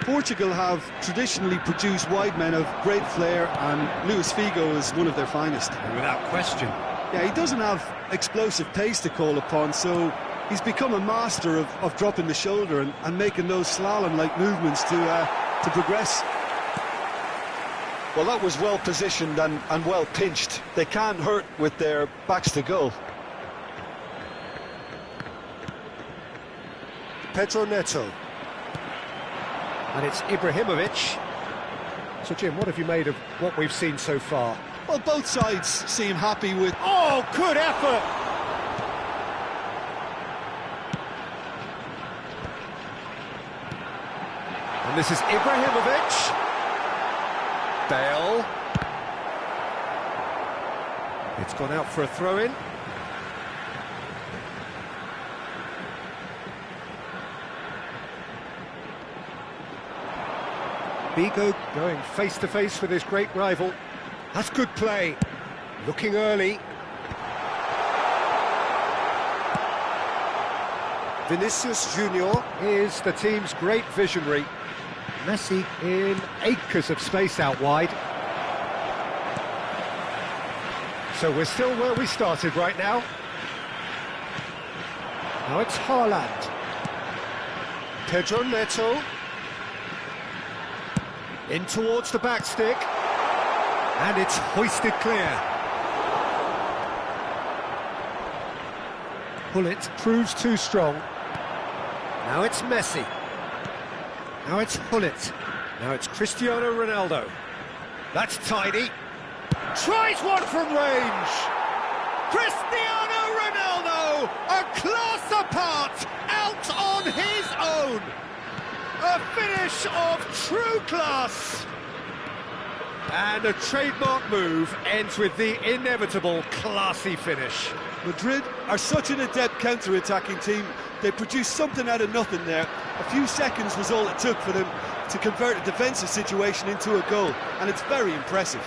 Portugal have traditionally produced wide men of great flair, and Luis Figo is one of their finest. Without question. Yeah, he doesn't have explosive pace to call upon, so he's become a master of dropping the shoulder and making those slalom-like movements to progress. Well, that was well positioned and well pinched. They can't hurt with their backs to goal. Pedro Neto. And it's Ibrahimovic. So, Jim, what have you made of what we've seen so far? Well, both sides seem happy with... Oh, good effort! And this is Ibrahimovic. Bale. It's gone out for a throw-in. Figo going face-to-face with his great rival. That's good play. Looking early. Vinicius Junior is the team's great visionary. Messi in acres of space out wide. So we're still where we started right now. Now it's Haaland. Pedro Neto. In towards the back stick, and it's hoisted clear. Bullet proves too strong. Now it's Messi. Now it's Hullet. Now it's Cristiano Ronaldo. That's tidy. Tries one from range. Cristiano Ronaldo, a class apart, out on his own. A finish of true class. And a trademark move ends with the inevitable classy finish. Madrid are such an adept counter-attacking team. They produced something out of nothing there. A few seconds was all it took for them to convert a defensive situation into a goal, and it's very impressive.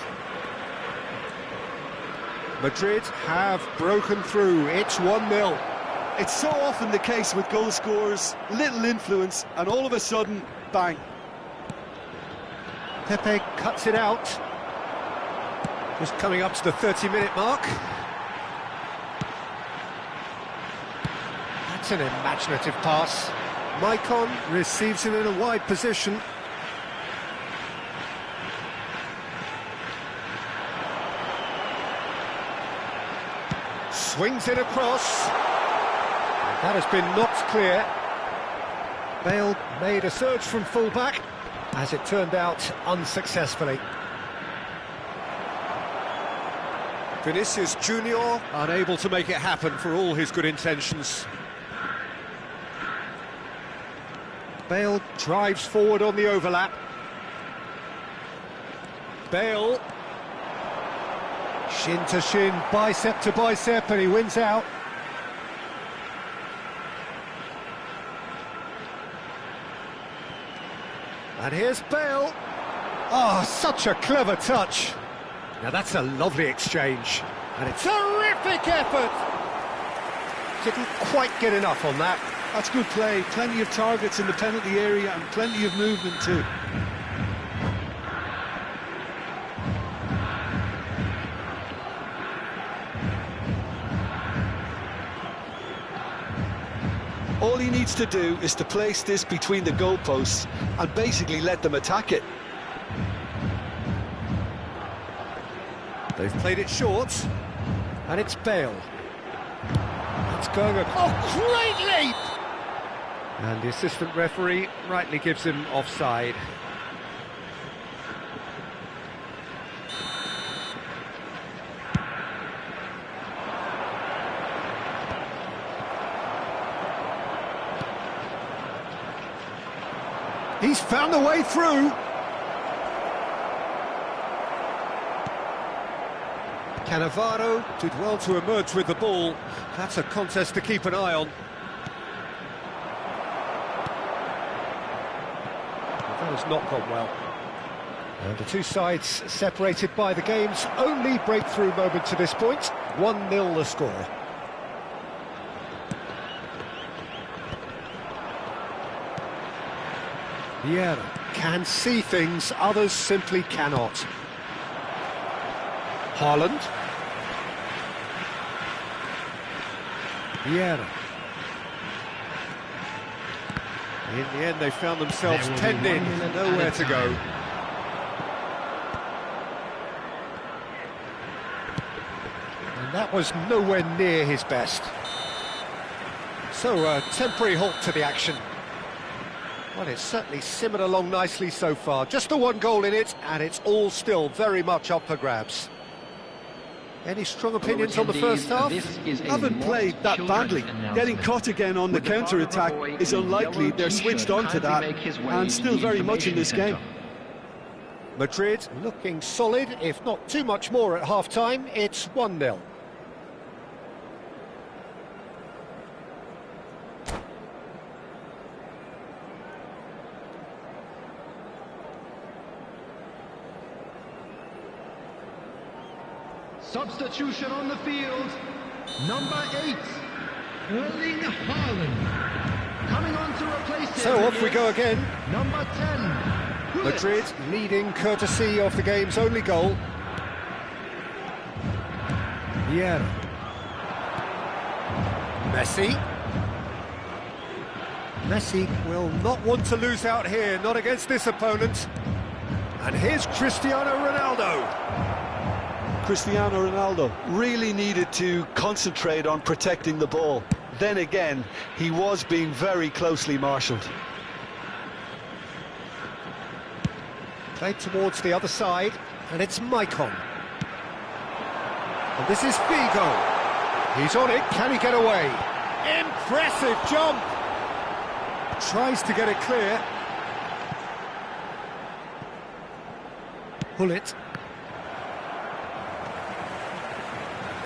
Madrid have broken through. It's 1-0. It's so often the case with goal scorers, little influence, and all of a sudden, bang. Pepe cuts it out. Just coming up to the 30-minute mark. That's an imaginative pass. Maicon receives it in a wide position. Swings it across. That has been knocked clear. Bale made a surge from full-back. as it turned out, unsuccessfully. Vinicius Junior unable to make it happen for all his good intentions. Bale drives forward on the overlap. Bale. Shin to shin, bicep to bicep, and he wins out. And here's Bale. Oh, such a clever touch. Now that's a lovely exchange. And it's terrific effort. Didn't quite get enough on that. That's good play. Plenty of targets in the penalty area and plenty of movement too. All he needs to do is to place this between the goalposts and basically let them attack it. They've played it short. And it's Bale. That's going a... Oh, great leap! And the assistant referee rightly gives him offside. He's found a way through. Cannavaro did well to emerge with the ball. That's a contest to keep an eye on. That has not gone well. And the two sides separated by the game's only breakthrough moment to this point. 1-0 the score. Vieira can see things others simply cannot. Haaland. Vieira. In the end, they found themselves penned in, nowhere to go. And that was nowhere near his best. So, a temporary halt to the action. Well, it's certainly simmered along nicely so far. Just the one goal in it, and it's all still very much up for grabs. Any strong opinions on the first half? Haven't played that badly. Getting caught again on the counter-attack is unlikely. They're switched on to that and still very much in this game. Madrid looking solid, if not too much more at half-time. It's 1-0. Substitution on the field. Number 8, Erling Haaland. Coming on to replace him. So off we go again. Number 10, Madrid leading courtesy of the game's only goal. Vieira. Messi. Messi will not want to lose out here, not against this opponent. And here's Cristiano Ronaldo. Cristiano Ronaldo really needed to concentrate on protecting the ball. Then again, he was being very closely marshalled. Played towards the other side, and it's Maicon. And this is Figo. He's on it, can he get away? Impressive jump! Tries to get it clear. Hullet.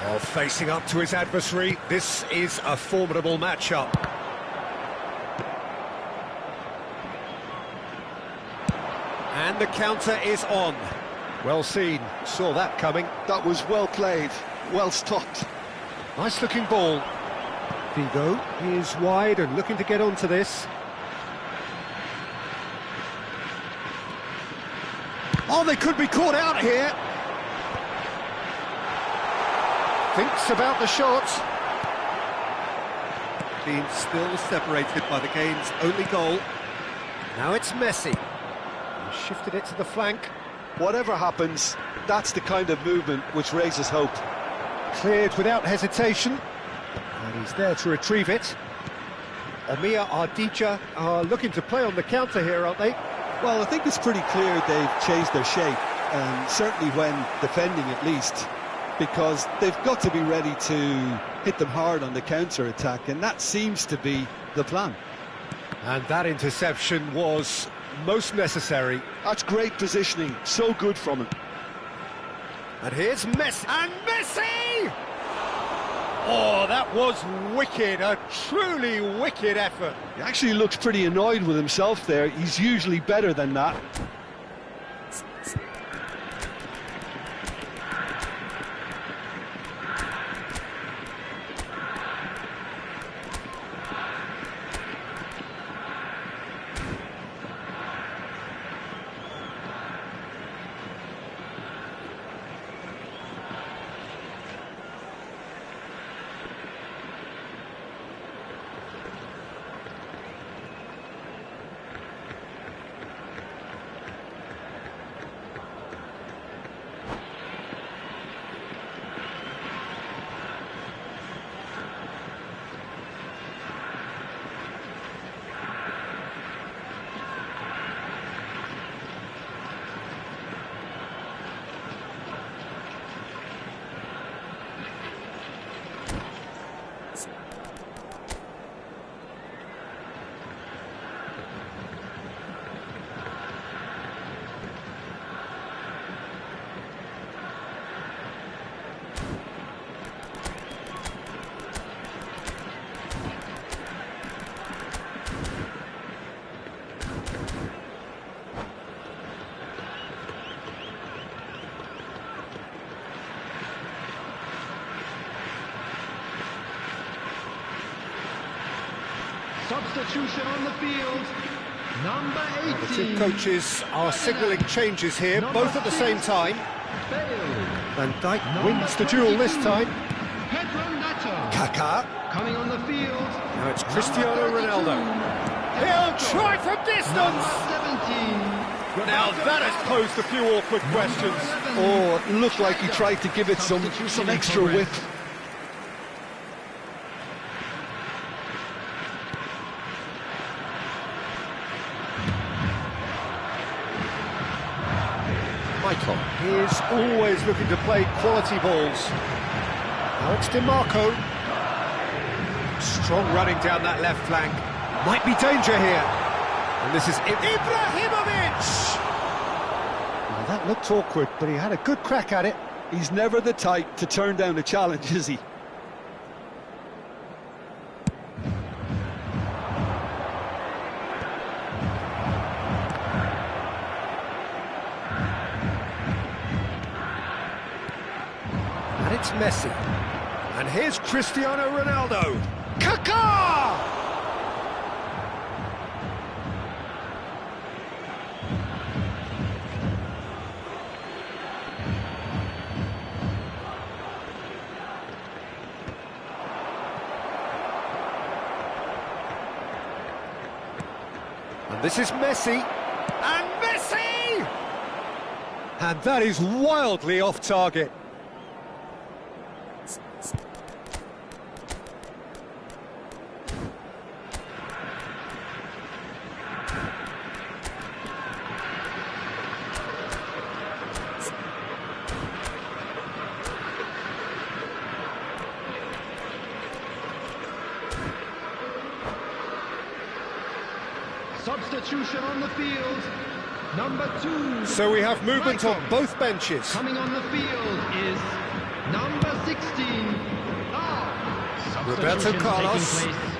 Well, facing up to his adversary, this is a formidable matchup. And the counter is on. Well seen, saw that coming. That was well played, well stopped. Nice looking ball. Figo is wide and looking to get onto this. Oh, they could be caught out here. Thinks about the shot. Being still separated by the game's only goal. Now it's Messi. He shifted it to the flank. Whatever happens, that's the kind of movement which raises hope. Cleared without hesitation. And he's there to retrieve it. Amir Ardija are looking to play on the counter here, aren't they? Well, I think it's pretty clear they've changed their shape, certainly when defending at least, because they've got to be ready to hit them hard on the counter-attack, and that seems to be the plan. And that interception was most necessary. That's great positioning, so good from him. And here's Messi. And Messi! Oh, that was wicked, a truly wicked effort. He actually looks pretty annoyed with himself there. He's usually better than that. Substitution on the field, number 18. The two coaches are signalling changes here, both at the same time. Van Dijk wins the duel this time. Kaká. Coming on the field. Now it's Cristiano Ronaldo. He'll try from distance. 17. Now that has posed a few awkward questions. Oh, it looked like he tried to give it some extra width. Michael is always looking to play quality balls. Now it's DiMarco. Strong running down that left flank. Might be danger here. And this is Ibrahimovic! Well, that looked awkward, but he had a good crack at it. He's never the type to turn down a challenge, is he? And it's Messi. And here's Cristiano Ronaldo. Kaká! And this is Messi. And Messi! And that is wildly off target. Substitution on the field, number 2. So we have movement Michael. on both benches. Coming on the field is number 16. Roberto Substitution Carlos. taking place.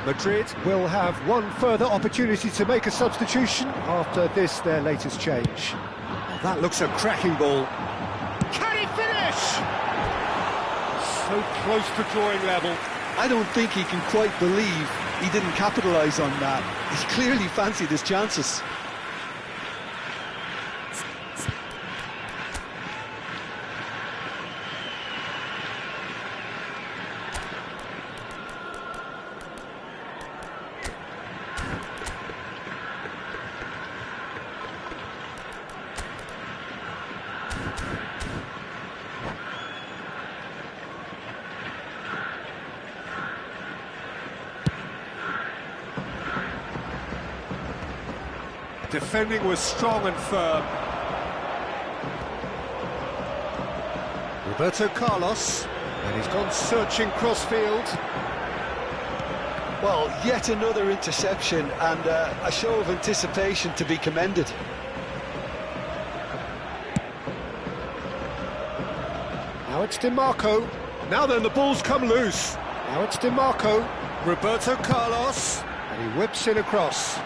Madrid Will have one further opportunity to make a substitution after this, their latest change. Oh, that looks a cracking ball. Can he finish? So close to drawing level. I don't think he can quite believe he didn't capitalise on that. He clearly fancied his chances. Defending was strong and firm. Roberto Carlos, and he's gone searching crossfield. Well, yet another interception and a show of anticipation to be commended. Now it's DiMarco. Now then, the ball's come loose. Now it's DiMarco. Roberto Carlos. And he whips in across.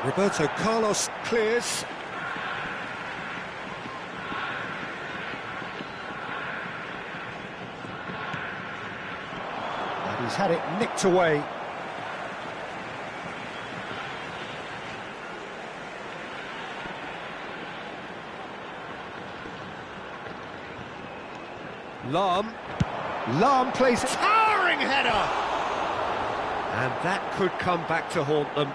Roberto Carlos clears. And he's had it nicked away. Lam plays a towering header! And that could come back to haunt them.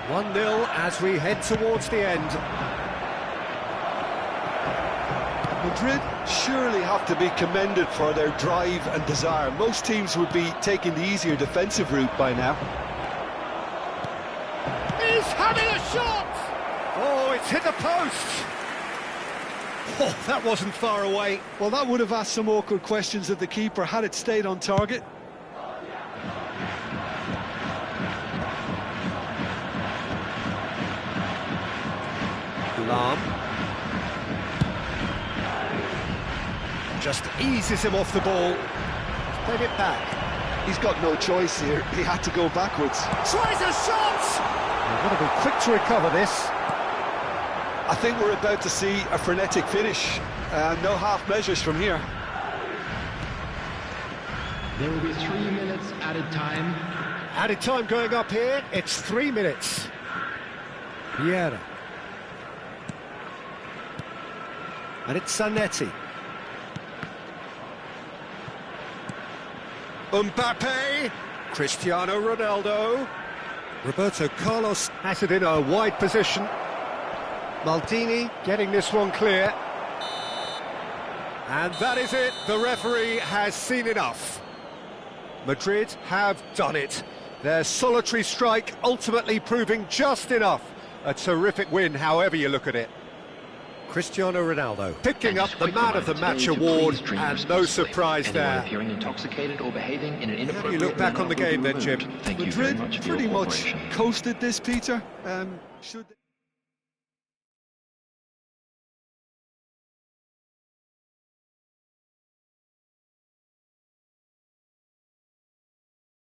"1-0 as we head towards the end. Madrid surely have to be commended for their drive and desire. Most teams would be taking the easier defensive route by now. He's having a shot! Oh, it's hit the post! Oh, that wasn't far away. Well, that would have asked some awkward questions of the keeper had it stayed on target. Lam just eases him off the ball. Played it back. He's got no choice here. He had to go backwards. Tries a shot! They've got to be quick to recover this. I think we're about to see a frenetic finish. No half measures from here. There will be 3 minutes added time. Added time going up here. It's 3 minutes. Vieira. And it's Zanetti. Mbappe, Cristiano Ronaldo, Roberto Carlos has it in a wide position. Maldini getting this one clear. And that is it, the referee has seen enough. Madrid have done it. Their solitary strike ultimately proving just enough. A terrific win, however you look at it. Cristiano Ronaldo picking up the Man of the Match award, and no surprise there. How do you look back on the game then, Jim? Madrid pretty much coasted this, Peter. Should